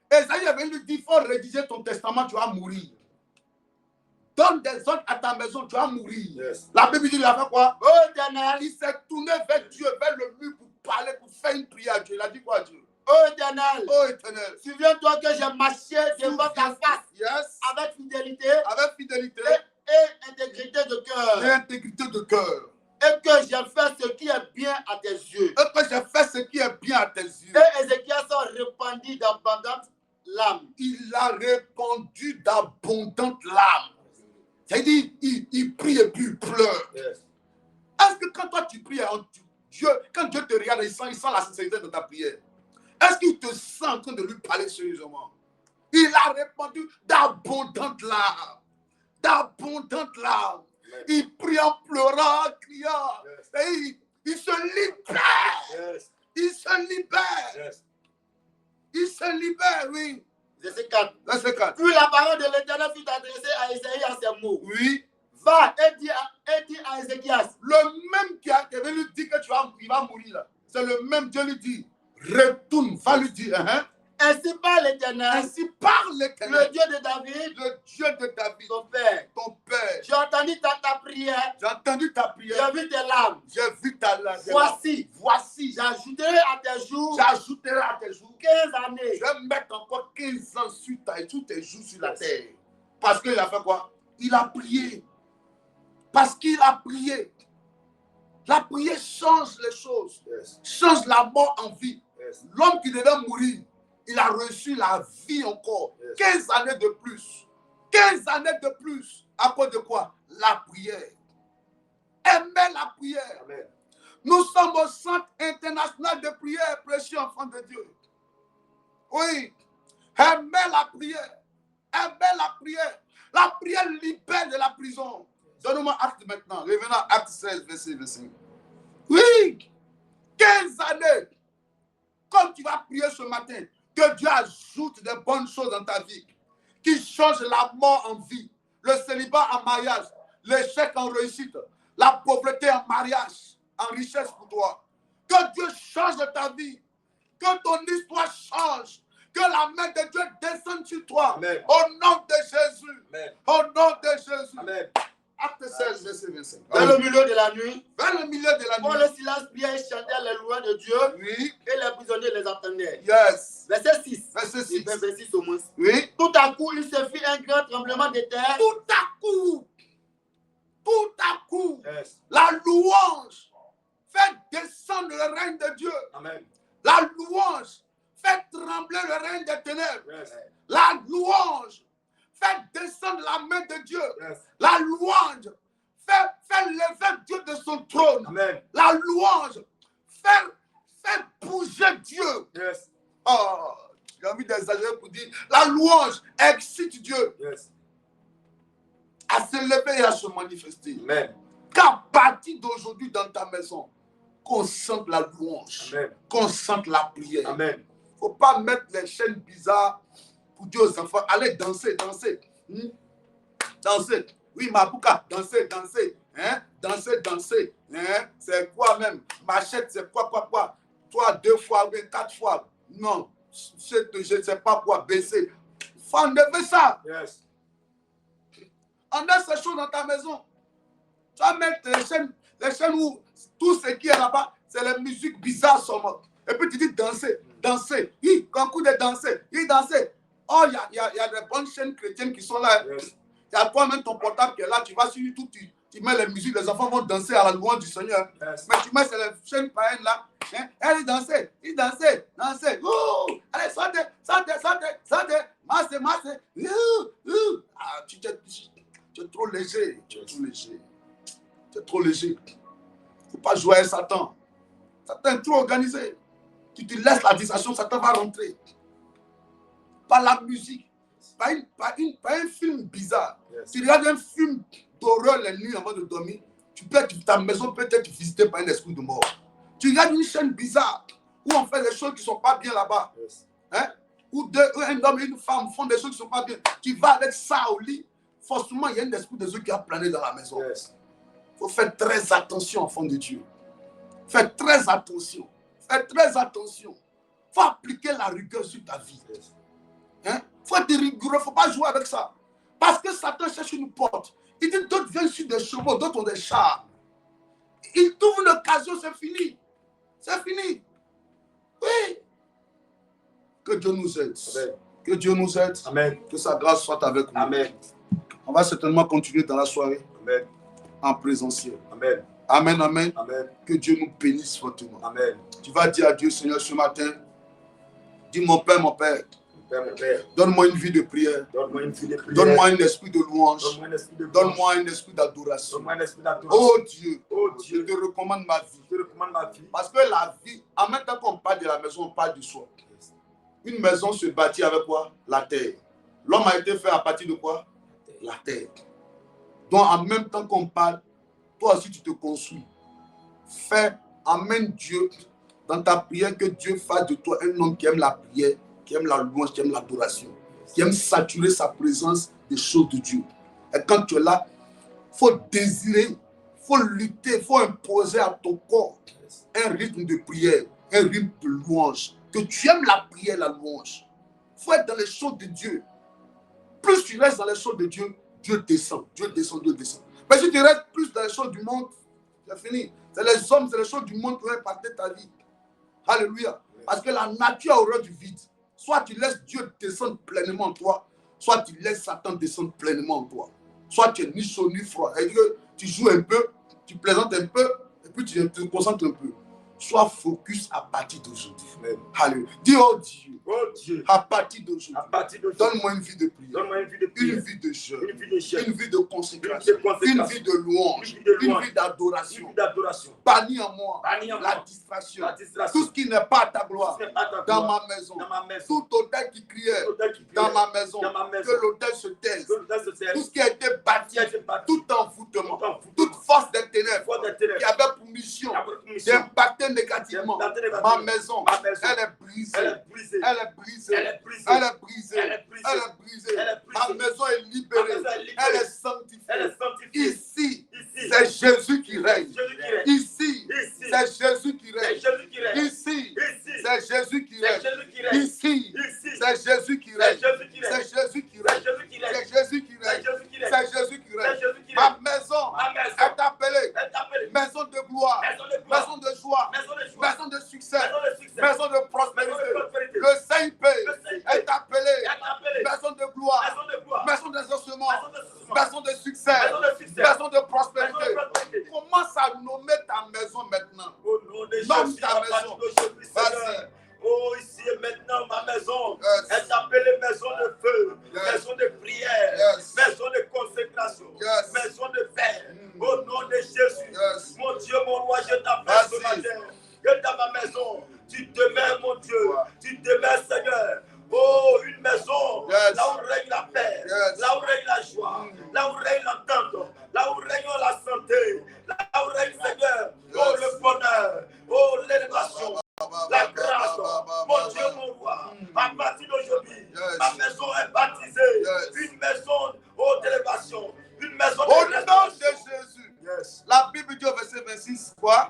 Esaïe avait lui dit, il faut rédiger ton testament, tu vas mourir. Donne des ordres à ta maison, tu vas mourir. Yes. La Bible dit, il a fait quoi? Oh Éternel, il s'est tourné vers Dieu, vers le mur pour parler, pour faire une prière à Dieu. Il a dit quoi à Dieu? Oh Éternel, souviens-toi que j'ai marché devant ta face, yes, avec fidélité, et intégrité de cœur. Et que j'ai fait ce qui est bien à tes yeux. Et Ézéchias a répandu d'abondantes larmes. Il a répandu d'abondantes larmes. C'est-à-dire, il prie et puis il pleure. Yes. Est-ce que quand toi tu pries, quand Dieu te regarde, il sent la sincérité de ta prière? Est-ce qu'il te sent en train de lui parler sérieusement? Il a répandu d'abondantes larmes. Il prie en pleurant, en criant. Yes. Et il se libère. Yes. Il se libère, oui. Verset 4. Puis la parole de l'Éternel fut adressée à Isaïe en ces mots. Oui. Va et dis à Ézéchias. Le même qui lui dit que il va mourir là. C'est le même Dieu lui dit. Retourne, va lui dire. Ainsi parle l'Éternel. Le Dieu de David. Ton père. J'ai entendu ta prière. J'ai vu tes larmes. Voici. J'ajouterai à tes jours 15 années. Je vais mettre encore 15 ans sur tes jours sur la terre. Parce qu'il a fait quoi? Il a prié. Parce qu'il a prié. La prière change les choses. Yes. Change la mort en vie. Yes. L'homme qui devait mourir, il a reçu la vie encore. Yes. 15 années de plus. 15 années de plus. À cause de quoi? La prière. Aimez la prière. Amen. Nous sommes au Centre international de prière, précieux enfants de Dieu. Oui. Aimez la prière. Aimez la prière. La prière libère de la prison. Donne-moi acte maintenant. Revenons à acte 16, verset 25. Oui. 15 années. Comme tu vas prier ce matin, que Dieu ajoute des bonnes choses dans ta vie, qui change la mort en vie, le célibat en mariage, l'échec en réussite, la pauvreté en mariage, en richesse pour toi. Que Dieu change ta vie, que ton histoire change, que la main de Dieu descende sur toi. Amen. Au nom de Jésus. Amen. Au nom de Jésus. Amen. Acte 16, verset 25. Dans le milieu de la nuit, Vers le milieu de la pour nuit. le silence priait et chantait les louanges de Dieu, Oui. et les prisonniers les entendaient. Yes. Verset 6. Verset 6. Verset 6 au moins. Oui. Tout à coup, il se fit un grand tremblement de terre. Tout à coup, Yes. la louange fait descendre le règne de Dieu. Amen. La louange fait trembler le règne des ténèbres. Yes. La louange fait descendre la main de Dieu. Yes. La louange fait lever Dieu de son trône. Amen. La louange fait bouger Dieu. Yes. Oh, j'ai envie d'exagérer pour dire, la louange excite Dieu Yes. à se lever et à se manifester. Amen. Qu'à partir d'aujourd'hui dans ta maison, qu'on sente la louange, Amen. qu'on sente la prière. Amen. Il ne faut pas mettre les chaînes bizarres pour dire aux enfants, allez danser, danser. Danser. Oui, Mabouka, danser, danser. Hein? Danser, danser. Hein? C'est quoi même? Machette, c'est quoi? 3, 2 fois, 4 fois. Non, je ne sais pas quoi baisser. Il faut enlever ça. Yes. Enlève ces choses dans ta maison. Tu vas mettre les chaînes où tout ce qui est là-bas, c'est les musiques bizarres seulement. Et puis tu dis danser, danser. Oui, concours de danser. Oui, danser. Oh, il y a des bonnes chaînes chrétiennes qui sont là. Yes. Il y a toi-même ton portable qui est là. Tu vas sur YouTube, tu mets les musiques, les enfants vont danser à la louange du Seigneur. Yes. Mais tu mets sur les chaînes païennes là. Hein? Allez danser, danser, danser. Allez, sautez, sautez, sautez, sautez. Masse, masse. Ah, tu es trop léger. Tu es trop léger. Tu es trop léger. Il ne faut pas jouer à Satan. Satan est trop organisé. Tu te laisses la distraction, Satan va rentrer. Par la musique. Par un film bizarre. Yes. Tu regardes un film d'horreur les nuits avant de dormir. Ta maison peut être visitée par un esprit de mort. Tu regardes une chaîne bizarre où on fait des choses qui ne sont pas bien là-bas. Yes. Hein? Où un homme et une femme font des choses qui ne sont pas bien. Tu vas avec ça au lit. Forcément, il y a un esprit de Dieu qui a plané dans la maison. Yes. Il faut faire très attention, enfant de Dieu. Fais très attention. Fais très attention. Il faut appliquer la rigueur sur ta vie. Yes. Hein? Faut être rigoureux, il ne faut pas jouer avec ça. Parce que Satan cherche une porte. Il dit d'autres viennent sur des chevaux, d'autres ont des chars. Il trouve une occasion, c'est fini. C'est fini. Oui. Que Dieu nous aide. Amen. Que Dieu nous aide. Amen. Que sa grâce soit avec nous. Amen. On va certainement continuer dans la soirée Amen. en présentiel. Amen. Amen, amen. Amen. Que Dieu nous bénisse fortement. Amen. Tu vas dire à Dieu, Seigneur, ce matin, dis mon Père, Mon Père, donne-moi une vie de prière. donne-moi une vie de prière. Donne-moi un esprit de louange. Donne-moi un esprit de Donne-moi un esprit d'adoration. Donne-moi un esprit d'adoration. Oh Dieu, Oh je Dieu, te recommande ma vie. je te recommande ma vie. Parce que la vie, en même temps qu'on parle de la maison, on parle du soi. Une maison se bâtit avec quoi? La terre. L'homme a été fait à partir de quoi? La terre. Donc en même temps qu'on parle, toi aussi tu te construis. Fais, amène Dieu dans ta prière, que Dieu fasse de toi un homme qui aime la prière, qui aime la louange, qui aime l'adoration, qui aime saturer sa présence des choses de Dieu. Et quand tu es là, il faut désirer, il faut lutter, il faut imposer à ton corps un rythme de prière, un rythme de louange. Que tu aimes la prière, la louange. Il faut être dans les choses de Dieu. Plus tu restes dans les choses de Dieu, Dieu descend, Dieu descend, Dieu descend. Mais si tu restes plus dans les choses du monde, c'est fini. C'est les hommes, c'est les choses du monde qui vont impacter ta vie. Alléluia. Parce que la nature a horreur du vide. Soit tu laisses Dieu descendre pleinement en toi, soit tu laisses Satan descendre pleinement en toi. Soit tu es ni chaud ni froid. Et que tu joues un peu, tu plaisantes un peu, et puis tu te concentres un peu. Sois focus à partir d'aujourd'hui. Alléluia. Dis, oh Dieu, Oh Dieu, à partir d'aujourd'hui, à partir de donne-moi une vie de prière, donne-moi une vie de une prière, vie de jeûne, une vie de jeûne, une vie de consécration, une vie de louange, une vie d'adoration. d'adoration. Bannis en moi Bannis en la moi distraction, la distraction. tout ce qui n'est pas à ta gloire, Ce n'est pas ta dans gloire. ma maison, Dans ma maison. tout autel qui criait L'autel qui dans prie. ma maison, Dans ma maison. que l'autel se taise, Que l'autel se taise. tout ce qui a été bâti, Qui a été bâti. tout envoûtement, Tout envoûtement. toute force des ténèbres Foi des ténèbres. qui avait pour mission Qui a pour mission d'impacter négativement d'impacter négativement ma maison, ma maison. elle est brisée, Elle est brisée. elle est brisée, Elle est brisée. elle est brisée, Elle est brisée. elle est brisée, Elle est brisée. ma maison est libérée, Ma maison est libérée. elle est sanctifiée. Elle est sanctifiée. Ici, Ici, c'est Jésus qui règne. Jésus qui règne. Ici, Ici, c'est Jésus qui c'est règne. Jésus qui règne. Ici, Ici, c'est Jésus qui c'est règne. Jésus qui règne. Ici, Ici, c'est Jésus qui c'est règne. Jésus qui C'est règne. Jésus qui C'est règne. Jésus qui règne. C'est Jésus qui C'est règne. Jésus qui règne. C'est Jésus qui C'est règne. Jésus qui Ma règne. maison gloire, maison de gloire, maison de joie, maison de joie, maison de succès, maison de succès, maison de maison de prospérité. prospérité. Le CIP CIP est appelé est appelé maison de gloire, maison de gloire, maison d'exaucement, maison de succès, maison de succès, maison de succès, maison de maison prospérité. de prospérité. Commence à nommer ta maison maintenant. Au nom de Nomme Jésus, ta à maison. partir d'aujourd'hui, Seigneur. Vas-y. Oh, ici et maintenant, ma maison Yes. est appelée maison de feu, Yes. maison de prière, Yes. maison de consécration, Yes. maison de paix. Au nom de Jésus, Yes. mon Dieu, mon roi, je t'appelle ce Vas-y. matin. Que dans ma maison, tu demeures, mon Dieu, tu demeures, Seigneur. Oh, une maison, Yes. là où règne la paix, Yes. là où règne la joie, là où règne l'entente, là où règne la santé, là où règne, Seigneur, oh, Yes. le bonheur, oh, l'élévation, la grâce, mon Dieu, mon roi. À partir d'aujourd'hui, Yes. ma maison est baptisée, Yes. une maison oh, d'élévation, une maison Au nom de de restauration. Jésus. Yes. La Bible dit au verset 26, quoi?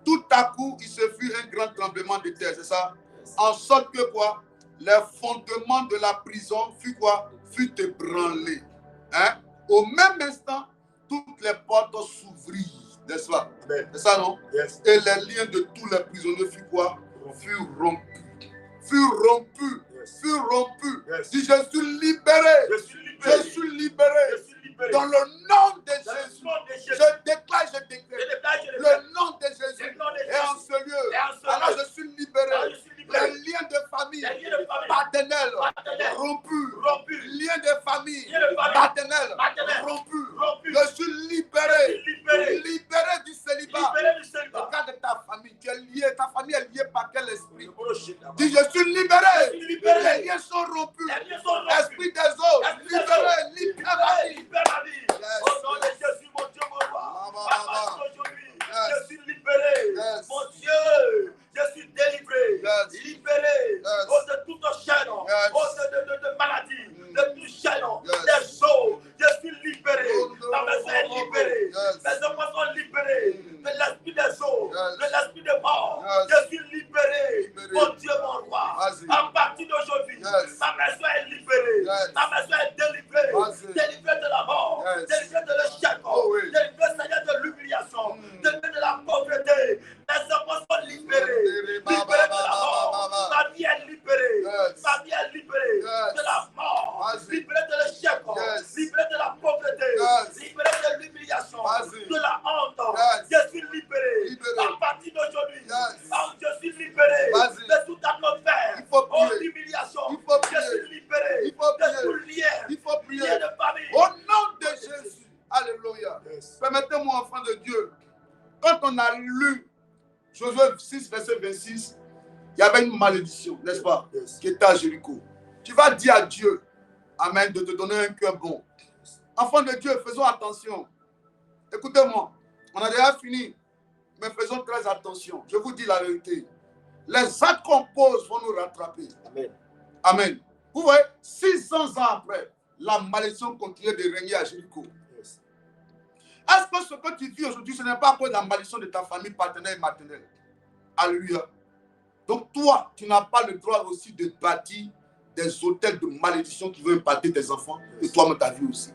Tout à coup, il se fut un grand tremblement de terre, c'est ça? En sorte que quoi? Les fondements de la prison fut quoi? Fut ébranlés. Hein? Au même instant, toutes les portes s'ouvrirent, n'est-ce pas? Amen. C'est ça, non? Yes. Et les liens de tous les prisonniers furent quoi? Furent rompus. Furent rompus. Yes. Furent rompus. Yes. Dis, je suis libéré. Je suis libéré. Je suis libéré. Je suis libéré. Dans le nom de Dans le Jésus. nom de Jésus. Je déclare, je Je déclare. déclare, je Le déclare. nom de Jésus Le nom de est en Jésus. ce lieu. Et en ce Alors lieu. je suis libéré. Alors, je suis libéré. Les liens de famille Les liens de famille. paternels Paternels. rompus. Rompus. Liens de famille Liens de famille. paternels Paternels. rompus. Rompus. Je suis libéré. Je suis libéré. Libéré du célibat. Libéré du célibat. Regarde ta famille. Tu es lié. Ta famille est liée par quel esprit? Dis, Dis, je suis libéré. Je suis libéré. Les liens sont rompus. Les liens sont rompus. Esprit des eaux. Esprit des Libéré. eaux. Libère ma vie. libère ma vie. Yes. Au nom de Jésus, mon Dieu, mon roi. Baba, À baba. partir d'aujourd'hui, Yes. je suis libéré. Yes. Mon Dieu, je suis délivré. Yes. Libéré. Yes. Oh, de toute chaîne. Yes. Oh, de maladie. De toute chaîne. Yes. Des eaux. Je suis libéré. Oh, no. Ma maison est libérée. Yes. Mes enfants sont libérés. De l'esprit des eaux. Yes. De l'esprit de mort. Yes. Je suis libéré. Libéré. Mon Dieu, mon roi. Vas-y. À partir d'aujourd'hui, Yes. ma maison est libérée. Yes. Ma maison est délivrée. Vas-y. Délivrée de la mort. Yes. Délivrée de l'échec. Oh, oui. Délivrée, Seigneur, de l'humiliation. Délivrée de la pauvreté. Mes enfants sont libérés. Libérés de la mort. Ma vie est libérée. Yes. Ma vie est libérée Yes. de la mort. Vas-y. Libérée de l'échec. Yes. Libérée de la pauvreté. Yes. Libérée de l'humiliation. Vas-y. De la honte. Yes. Je suis libéré. Libéré. À partir d'aujourd'hui. Yes. Je suis libéré Vas-y. de toute atmosphère. Il faut prier. Oh, d'humiliation. Il faut Je prier. suis libéré Il faut de prier. tout lien. Il faut prier. Lien de famille. Au nom de Jésus. Alléluia. Yes. Permettez-moi, enfant de Dieu, quand on a lu Josué 6, verset 26, il y avait une malédiction, n'est-ce pas, Yes. qui était à Jéricho. Tu vas dire à Dieu, Amen, de te donner un cœur bon. Enfant de Dieu, faisons attention. Écoutez-moi, on a déjà fini, mais faisons très attention. Je vous dis la vérité. Les actes qu'on pose vont nous rattraper. Amen. Amen. Vous voyez, 600 ans après, la malédiction continue de régner à Jéricho. Yes. Est-ce que ce que tu vis aujourd'hui, ce n'est pas à cause de la malédiction de ta famille paternelle et maternelle? Alléluia. Donc toi, tu n'as pas le droit aussi de bâtir des hôtels de malédiction qui vont impacter tes enfants et toi-même ta vie aussi.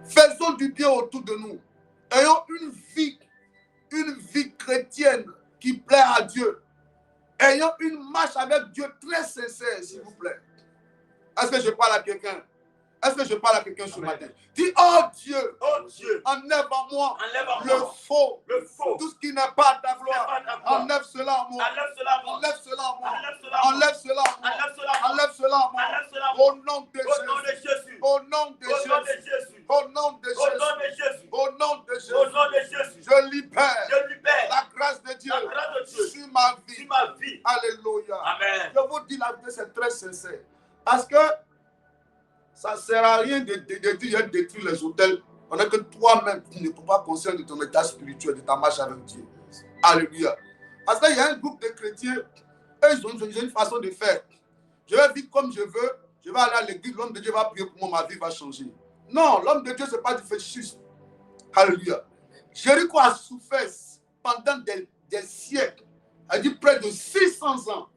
Faisons du bien autour de nous. Ayons une vie chrétienne qui plaît à Dieu. Ayons une marche avec Dieu très sincère, s'il vous plaît. Est-ce que je parle à quelqu'un? Est-ce que je parle à quelqu'un ce matin? Dis, oh Dieu, Oh Dieu, enlève en moi enlève en le moi faux, le faux. tout ce qui n'est pas ta N'est pas gloire. ta gloire. Enlève cela en moi. Enlève cela en moi. Enlève cela en moi. Enlève cela en moi. Enlève cela en moi. Enlève cela en moi. Enlève cela en moi. Enlève cela en moi. Au nom de Au nom de Jésus. Jésus. Au nom de Au nom de Jésus. Jésus. Au nom de Au nom de Jésus. Jésus. Au nom de Au Jésus. nom de Jésus. Je libère Je libère la grâce de Dieu la grâce de Dieu sur ma sur vie. ma vie. Alléluia. Amen. Je vous dis la vérité, c'est très sincère. Parce que ça ne sert à rien de dire détruire les hôtels pendant que toi-même, tu ne peux pas conscience de ton état spirituel, de ta marche avec Dieu. Alléluia. Parce qu'il y a un groupe de chrétiens, eux, ils ont une façon de faire. Je vais vivre comme je veux, je vais aller à l'église, l'homme de Dieu va prier pour moi, ma vie va changer. Non, l'homme de Dieu, ce n'est pas du fétichisme. Alléluia. Jéricho a souffert pendant des siècles. Elle dit près de 600 ans.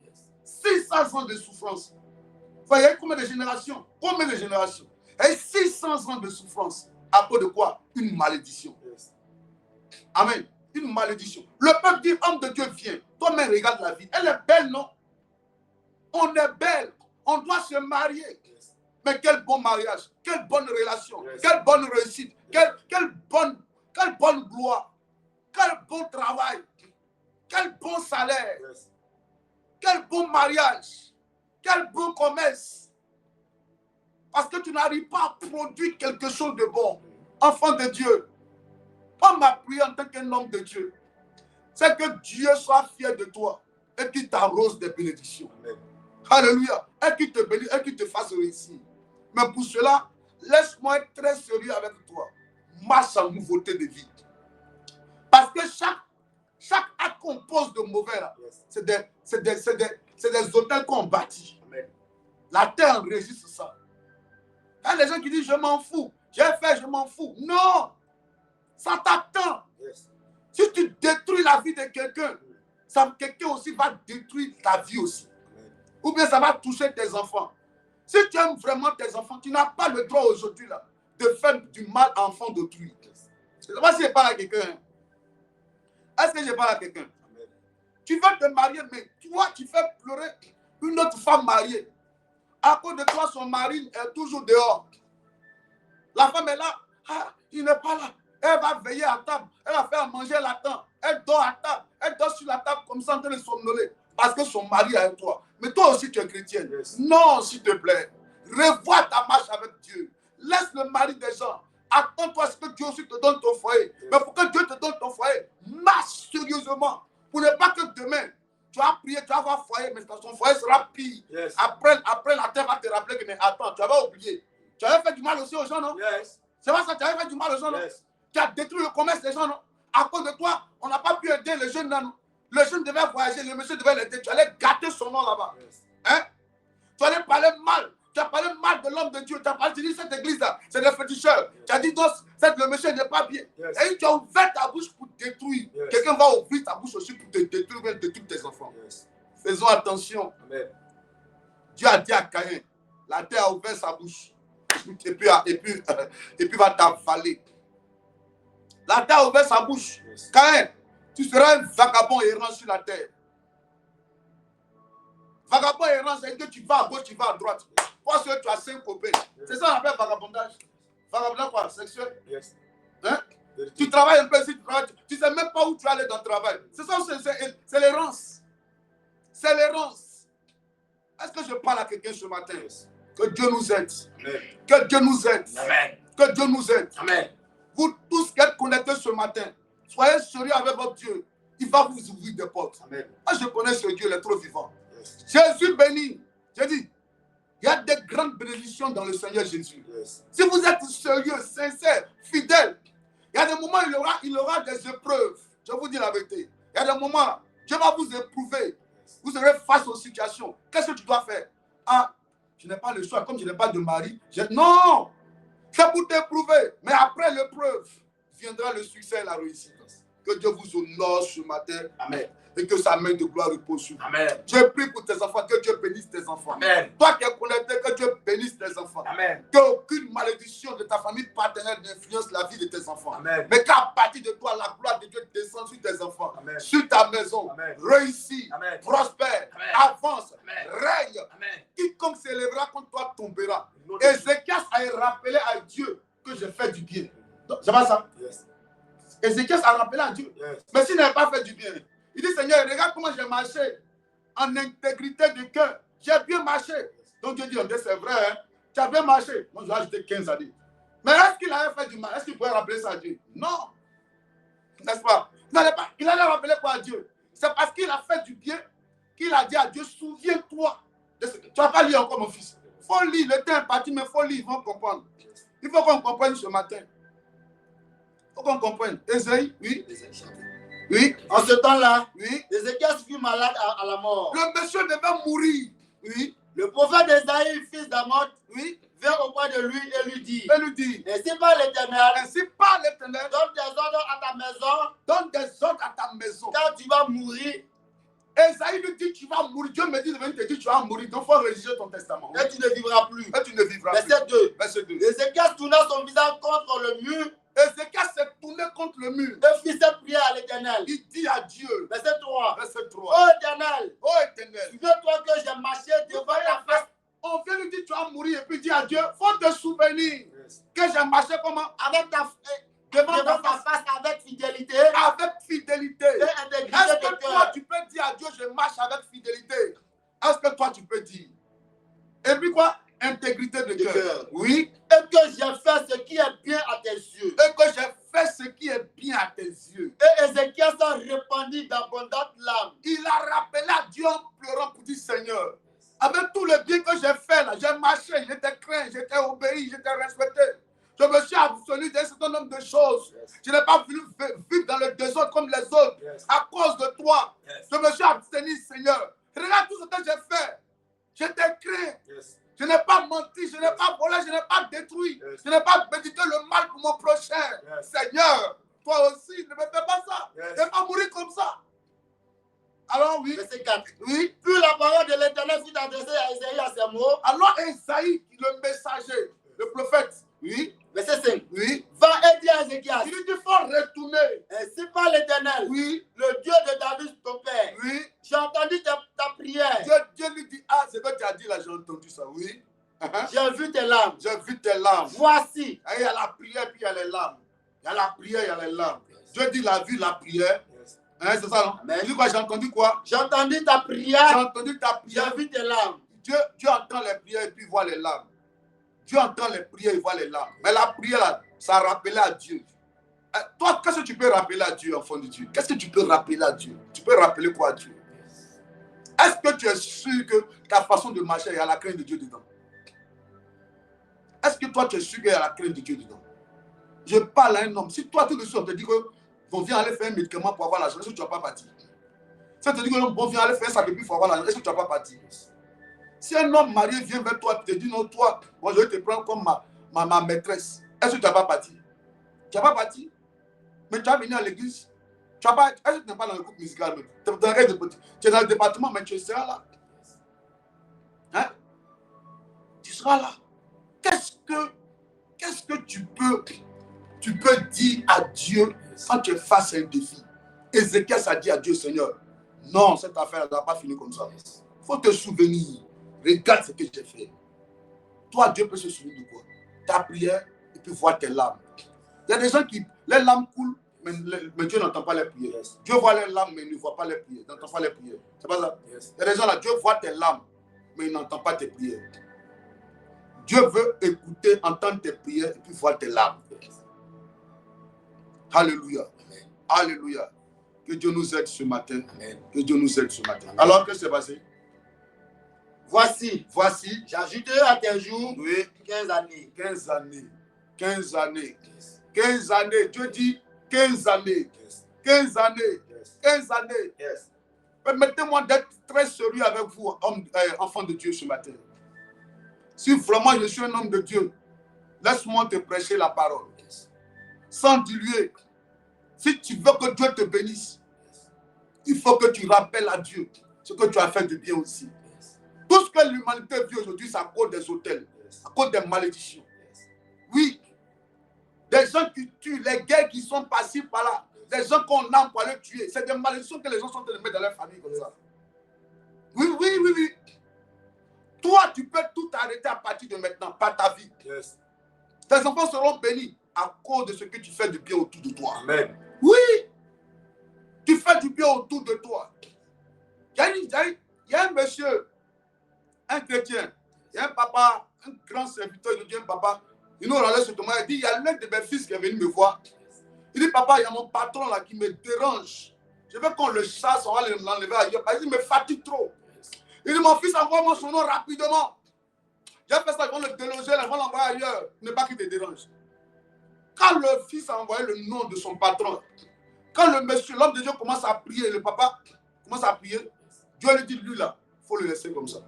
600 ans de souffrance. Vous voyez combien de générations? Combien de générations? Et 600 ans de souffrance. À cause de quoi? Une malédiction. Yes. Amen. une malédiction. Le peuple dit, homme de Dieu, viens. Toi-même, regarde la vie. Elle est belle, non? On est belle. On doit se marier. Mais quel bon mariage. Quelle bonne relation. Quelle bonne réussite. Quelle bonne gloire. Quel bon travail. Quel bon salaire. Quel bon mariage. Quel bon commerce. Parce que tu n'arrives pas à produire quelque chose de bon. Enfant de Dieu. On m'a prié en tant qu'un homme de Dieu. C'est que Dieu soit fier de toi et qu'il t'arrose des bénédictions. Amen. Alléluia. Et qu'il te bénisse et qu'il te fasse réussir. Mais pour cela, laisse-moi être très sérieux avec toi. Marche en nouveauté de vie. Parce que chaque acte qu'on pose de mauvais, c'est des hôtels qu'on bâtit. Amen. La terre enregistre ça. Quand les gens qui disent je m'en fous, j'ai fait, je m'en fous. Non! Ça t'attend. Yes. Si tu détruis la vie de quelqu'un, quelqu'un aussi va détruire ta vie aussi. Amen. Ou bien ça va toucher tes enfants. Si tu aimes vraiment tes enfants, tu n'as pas le droit aujourd'hui là de faire du mal à l'enfant d'autrui. Je ne sais pas si je parle à quelqu'un. Est-ce que je parle à quelqu'un? Tu veux te marier, mais toi, tu fais pleurer une autre femme mariée. À cause de toi, son mari est toujours dehors. La femme est là. Ah, il n'est pas là. Elle va veiller à table. Elle va faire manger à la table. Elle dort à table. Elle dort sur la table comme ça en train de somnoler. Parce que son mari est avec toi. Mais toi aussi, tu es chrétienne. Yes. Non, s'il te plaît. Revois ta marche avec Dieu. Laisse le mari des gens. Attends-toi à ce que Dieu aussi te donne ton foyer. Yes. Mais pour que Dieu te donne ton foyer, marche sérieusement. Pour ne pas que demain, tu vas prier, tu vas avoir foyer, mais ton foyer sera pire. Yes. Après, la terre va te rappeler que, mais attends, tu avais oublié. Tu avais fait du mal aussi aux gens, non? Yes. C'est pas ça, tu avais fait du mal aux gens, non? Yes. Tu as détruit le commerce des gens, non? À cause de toi, on n'a pas pu aider les jeunes, non? Le jeune devait voyager, le monsieur devait l'aider. Tu allais gâter son nom là-bas. Yes. Hein? Tu allais parler mal. Tu as parlé mal de l'homme de Dieu. Tu as parlé, tu dis, cette église-là, c'est des féticheurs. Yes. Tu as dit, non, le monsieur n'est pas bien. Yes. Et tu as ouvert ta bouche pour détruire. Yes. Quelqu'un va ouvrir ta bouche aussi pour te détruire, détruire tes enfants. Yes. Faisons attention. Amen. Dieu a dit à Caïn, la terre a ouvert sa bouche. Et puis va t'avaler. La terre a ouvert sa bouche. Yes. Caïn, tu seras un vagabond errant sur la terre. Vagabond errant, c'est que tu vas à gauche, tu vas à droite. Parce que tu as 5 copains. Yes. C'est ça qu'on appelle vagabondage. Vagabondage quoi? Sexuel? Yes. Hein? Tu travailles un peu ici, tu ne sais même pas où tu vas aller dans le travail. C'est ça, c'est l'errance. C'est l'errance. Est-ce que je parle à quelqu'un ce matin? Yes. Que Dieu nous aide. Amen. Que Dieu nous aide. Amen. Que Dieu nous aide. Amen. Vous tous qui êtes connectés ce matin, soyez sérieux avec votre Dieu. Il va vous ouvrir des portes. Amen. Moi, je connais ce Dieu, il est trop vivant. Yes. Jésus béni. J'ai dit, il y a des grandes bénédictions dans le Seigneur Jésus. Yes. Si vous êtes sérieux, sincère, fidèle, il y a des moments où il aura des épreuves. Je vous dis la vérité. Il y a des moments, Dieu va vous éprouver. Yes. Vous serez face aux situations. Qu'est-ce que tu dois faire? Ah, je n'ai pas le choix. Comme je n'ai pas de mari, non! C'est pour t'éprouver. Mais après l'épreuve, viendra le succès et la réussite. Que Dieu vous honore ce matin. Amen. Et que sa main de gloire repose sur vous. Amen. Je prie pour tes enfants, que Dieu bénisse tes enfants. Amen. Toi qui es connecté, que Dieu bénisse tes enfants. Amen. Qu'aucune malédiction de ta famille partenaire n'influence la vie de tes enfants. Amen. Mais qu'à partir de toi, la gloire de Dieu descend sur tes enfants. Amen. Sur ta maison. Amen. Réussis. Amen. Prospère. Amen. Avance. Amen. Règne. Amen. Quiconque s'élèvera contre toi tombera. Ézéchias a rappelé à Dieu que j'ai fait du bien. C'est pas ça? Yes. Ézéchias a rappelé à Dieu. Yes. Mais s'il n'avait pas fait du bien, il dit, Seigneur, regarde comment j'ai marché en intégrité de cœur. J'ai bien marché. Donc Dieu dit, c'est vrai, hein? Tu as bien marché. Moi, je vais ajouter 15 années. Mais est-ce qu'il avait fait du mal? Est-ce qu'il pouvait rappeler ça à Dieu? Non. N'est-ce pas? Il allait rappeler quoi à Dieu? C'est parce qu'il a fait du bien qu'il a dit à Dieu, souviens-toi. Tu ne vas pas lire encore, mon fils. Il faut lire. Le temps est parti, mais il faut lire. Ils vont comprendre. Il faut qu'on comprenne ce matin. Il faut qu'on comprenne. Ésaïe, oui. Oui. En ce temps-là, oui. Ézéchias fut malade à la mort. Le monsieur devait mourir. Oui. Le prophète Ésaïe, fils d'Amoth, oui, vient auprès de lui et lui dit, ainsi parle l'Éternel, donne des ordres à ta maison, donne des ordres à ta maison, car tu vas mourir. Ésaïe lui dit, tu vas mourir. Dieu me dit de venir te dire, tu vas mourir. Donc il faut rédiger ton testament. Et tu ne vivras plus. Et tu ne vivras plus. Verset 2. Verset 2. Ézéchias tourna son visage contre le mur Ézéchias s'est tourné contre le mur. Le fils a prié à l'Éternel. Il dit à Dieu, Verset 3. verset 3, Oh Éternel, oh Éternel, souviens-toi que j'ai marché devant ta face on vient lui dire tu vas mourir et puis dit à Dieu, faut te souvenir que j'ai marché comment? avec devant ta face avec fidélité Avec fidélité. et intégrité Est-ce de que toi cœur. tu peux dire à Dieu je marche avec fidélité? Est-ce que toi tu peux dire? Et puis quoi? Intégrité de cœur. Oui. Et que j'ai fait ce qui est bien à tes yeux. Et que j'ai fait ce qui est bien à tes yeux. Et Ézéchias a répandu d'abondantes larmes. Il a rappelé à Dieu en pleurant pour dire Seigneur, avec tout le bien que j'ai fait là, j'ai marché, j'étais craint, j'étais obéi, j'étais respecté. Je me suis abstenu d'un certain nombre de choses. Je n'ai pas voulu vivre dans le désordre comme les autres. À cause de toi, je me suis abstenu, Seigneur. Regarde tout ce que j'ai fait. J'étais craint. Je n'ai pas menti, je n'ai pas volé, je n'ai pas détruit. Je n'ai pas médité le mal pour mon prochain. Seigneur, toi aussi, ne me fais pas ça. Je ne vais pas mourir comme ça. Alors oui. Verset 4. Oui. Puis la parole de l'Éternel fut adressée à Isaïe à ces mots. Alors Esaïe, le messager, le prophète, oui. Verset 5. Oui. Va et dis à Ézéchias. Il lui dit, il faut retourner. Ainsi par l'Éternel, Oui. le Dieu de David, ton père. Oui. J'ai entendu ta prière. Dieu lui dit, ah, c'est ce que tu as dit là, j'ai entendu ça, oui. J'ai vu tes larmes. J'ai vu tes larmes. Voici. Il y a la prière, puis il y a les larmes. Il y a la prière, il y a les larmes. Dieu dit, il a vu la prière. Hein, c'est ça, non? Amen. Il dit quoi? J'ai entendu quoi? J'ai entendu ta prière. J'ai entendu ta prière. J'ai vu tes larmes. Dieu entend les prières et puis il voit les larmes. Dieu entend les prières et voit les larmes. Mais la prière, là, ça rappelait à Dieu. Toi, qu'est-ce que tu peux rappeler à Dieu, enfant de Dieu? Qu'est-ce que tu peux rappeler à Dieu? Tu peux rappeler quoi à Dieu? Est-ce que tu es sûr que ta façon de marcher, il y a la crainte de Dieu dedans? Est-ce que toi, tu es sûr qu'il y a la crainte de Dieu dedans? Je parle à un homme. Si toi, tout de suite, on te dit qu'on vient aller faire un médicament pour avoir l'argent, est-ce que tu ne vas pas partir? Si on te dit qu'on vient aller faire un sacrifice pour avoir l'argent, est-ce que tu ne vas pas partir? Si un homme marié vient vers toi et te dit non, toi, moi je vais te prendre comme ma maîtresse, est-ce que tu ne vas pas partir? Tu ne vas pas partir? Mais tu vas venir à l'église. Tu vas pas. Est-ce que tu n'es pas dans le groupe musical? Tu es dans le département, mais tu seras là. Hein? Tu seras là. Qu'est-ce que tu peux dire à Dieu quand tu es face à un défi? Ézéchias a dit à Dieu, Seigneur, non, cette affaire ne va pas finir comme ça. Il faut te souvenir. Regarde ce que j'ai fait. Toi, Dieu peut se souvenir de quoi? Ta prière et puis voir tes larmes. Il y a des gens qui, les larmes coulent, mais Dieu n'entend pas les prières. Dieu voit les larmes, mais il ne voit pas les prières. Il n'entend pas les prières. C'est pas ça? Il y a des gens là, Dieu voit tes larmes, mais il n'entend pas tes prières. Dieu veut écouter, entendre tes prières et puis voir tes larmes. Alléluia. Alléluia. Que Dieu nous aide ce matin. Amen. Que Dieu nous aide ce matin. Amen. Alors, qu'est-ce qui s'est passé? Voici, j'ajouterai à tes jours 15 années. 15 années. 15 années. 15 années. Dieu dit 15 années. 15 années. 15 années. Permettez-moi d'être très sérieux avec vous, enfants de Dieu, ce matin. Si vraiment je suis un homme de Dieu, laisse-moi te prêcher la parole. Sans diluer. Si tu veux que Dieu te bénisse, il faut que tu rappelles à Dieu ce que tu as fait de bien aussi. Tout ce que l'humanité vit aujourd'hui, c'est à cause des autels, à cause des malédictions. Oui, des gens qui tuent, les guerres qui sont passées par là, des gens qu'on a pour les tuer, c'est des malédictions que les gens sont en train de mettre dans leur famille comme ça. Oui. Toi, tu peux tout arrêter à partir de maintenant, par ta vie. Tes enfants seront bénis à cause de ce que tu fais de bien autour de toi. Amen. Oui, tu fais du bien autour de toi. Il y a un monsieur, un chrétien, il y a un papa, un grand serviteur de Dieu, un papa, il nous rendait sur il dit, il y a l'un de mes fils qui est venu me voir. Il dit, papa, il y a mon patron là qui me dérange. Je veux qu'on le chasse, on va l'enlever ailleurs. Parce qu'il me fatigue trop. Il dit, mon fils, envoie-moi son nom rapidement. J'ai fait ça, ils vont le déloger, ils vont l'envoyer ailleurs. Ne pas qu'il te dérange. Quand le fils a envoyé le nom de son patron, quand le monsieur, l'homme de Dieu commence à prier, le papa commence à prier, Dieu lui dit, lui là, il faut le laisser comme ça.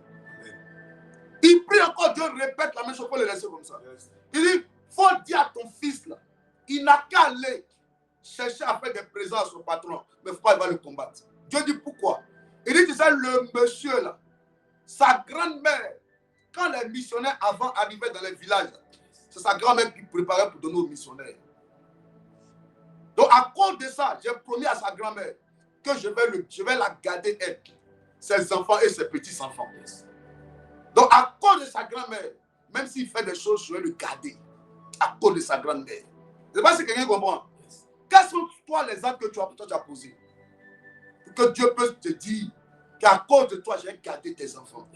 Il prie encore, Dieu répète la même chose, il faut le laisser comme ça. Il dit, il faut dire à ton fils là, il n'a qu'à aller chercher à faire des présents à son patron, mais il ne faut pas il va le combattre. Dieu dit pourquoi? Il dit, tu sais, le monsieur là, sa grand-mère, quand les missionnaires avant arrivaient dans les villages, c'est sa grand-mère qui préparait pour donner aux missionnaires. Donc, à cause de ça, j'ai promis à sa grand-mère que je vais la garder, elle, ses enfants et ses petits-enfants. Donc, à cause de sa grand-mère, même s'il fait des choses, je vais le garder. À cause de sa grand-mère. Je ne sais pas si quelqu'un comprend. Quels sont toi les actes que tu as posés? Pour que Dieu puisse te dire qu'à cause de toi, je vais garder tes enfants.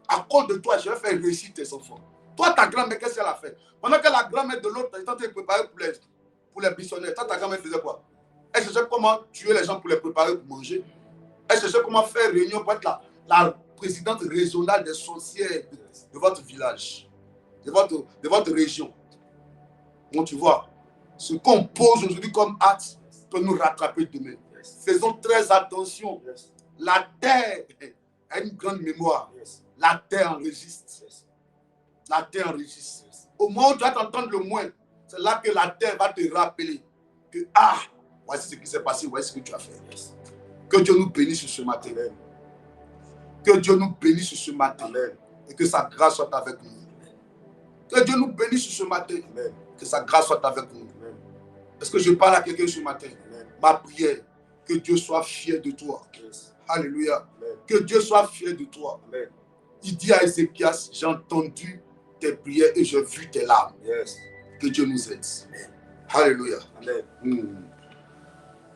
À cause de toi, je vais faire réussir tes enfants. Toi, ta grand-mère, qu'est-ce qu'elle a fait? Pendant que la grand-mère de l'autre est en train de préparer pour les buissonnières, toi, ta grand-mère faisait quoi? Elle cherchait comment tuer les gens pour les préparer pour manger. Elle cherchait comment faire réunion pour être la présidente régionale des sorcières de votre village, de votre région. Donc, tu vois, ce qu'on pose aujourd'hui comme acte peut nous rattraper demain. Faisons très attention. La terre a une grande mémoire. La terre enregistre. La terre enregistre. Au moment où tu vas t'entendre le moins, c'est là que la terre va te rappeler que, voici ce qui s'est passé, voici ce que tu as fait. Que Dieu nous bénisse ce matin. Amen. Que Dieu nous bénisse ce matin. Amen. Et que sa grâce soit avec nous. Que Dieu nous bénisse ce matin. Amen. Que sa grâce soit avec nous. Amen. Est-ce que je parle à quelqu'un ce matin? Amen. Ma prière, que Dieu soit fier de toi. Yes. Alléluia. Amen. Que Dieu soit fier de toi. Amen. Il dit à Ézéchias, j'ai entendu tes prières et j'ai vu tes larmes. Yes. Que Dieu nous aide. Amen. Alléluia. Amen.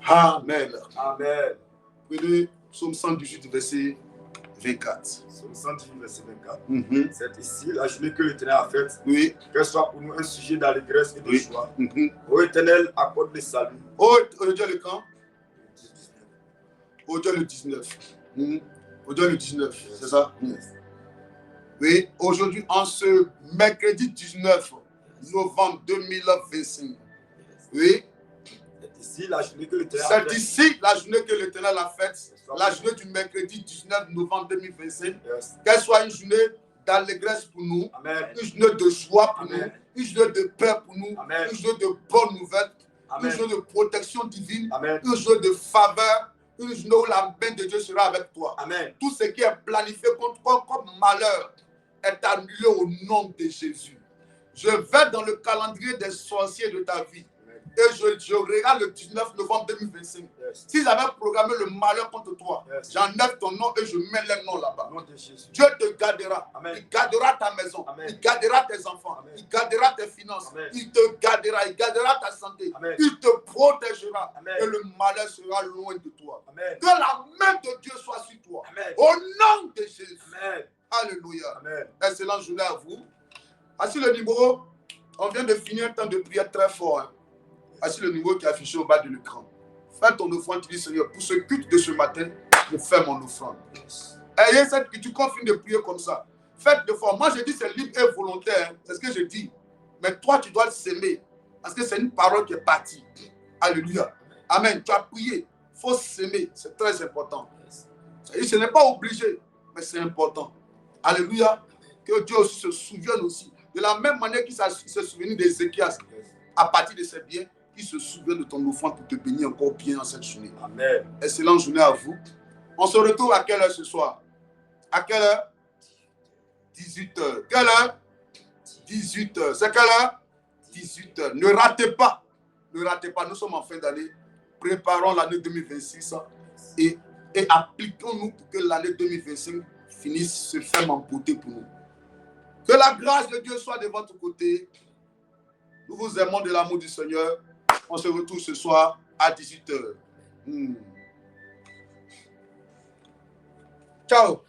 Amen. Amen. Prenez Psaume 118, verset 24. Psaume 118, verset 24. C'est ici la journée que l'Éternel a faite. Oui. Qu'elle soit pour nous un sujet d'allégresse et de joie. Ô Éternel, accorde le salut. Aujourd'hui le quand? Aujourd'hui le 19. Aujourd'hui le 19, c'est ça? Oui, aujourd'hui, en ce mercredi 19 novembre 2025. Oui. C'est ici la journée que l'Éternel a faite. C'est ici la journée que l'Éternel a faite. La journée du mercredi 19 novembre 2025. Qu'elle soit une journée d'allégresse pour nous. Amen. Une journée de joie pour nous. Une journée de paix pour nous. Amen. Une journée de bonnes nouvelles. Amen. Une journée de protection divine. Amen. Une journée de faveur. Une journée où la main de Dieu sera avec toi. Amen. Tout ce qui est planifié comme malheur est annulé au nom de Jésus. Je vais dans le calendrier des sorciers de ta vie. Et je regarde le 19 novembre 2025. S'ils avaient programmé le malheur contre toi, j'enlève ton nom et je mets les noms là-bas. Dieu te gardera. Amen. Il gardera ta maison. Amen. Il gardera tes enfants. Amen. Il gardera tes finances. Amen. Il te gardera. Il gardera ta santé. Amen. Il te protégera. Amen. Et le malheur sera loin de toi. Amen. Que la main de Dieu soit sur toi. Amen. Au nom de Jésus. Amen. Alléluia. Amen. Excellente journée à vous. Voici le numéro. On vient de finir un temps de prière très fort. Hein. Voici le numéro qui est affiché au bas de l'écran. Fais ton offrande, tu dis Seigneur, pour ce culte de ce matin, je fais mon offrande. Ayez cette que tu continues de prier comme ça. Faites de fort. Moi, je dis c'est libre et volontaire. Hein. C'est ce que je dis. Mais toi, tu dois le s'aimer. Parce que c'est une parole qui est partie. Alléluia. Amen. Tu as prié. Il faut s'aimer. C'est très important. Ce n'est pas obligé, mais c'est important. Alléluia. Que Dieu aussi se souvienne aussi. De la même manière qu'il s'est souvenu d'Ézéchias, à partir de ses biens, qu'il se souvient de ton offrande pour te bénir encore bien en cette journée. Amen. Excellente journée à vous. On se retrouve à quelle heure ce soir? À quelle heure? 18h. Quelle heure? 18h. C'est quelle heure? 18h. Ne ratez pas. Ne ratez pas. Nous sommes en fin d'année. Préparons l'année 2026 et appliquons-nous pour que l'année 2025 finisse se faire en beauté pour nous. Que la grâce de Dieu soit de votre côté. Nous vous aimons de l'amour du Seigneur. On se retrouve ce soir à 18h. Ciao.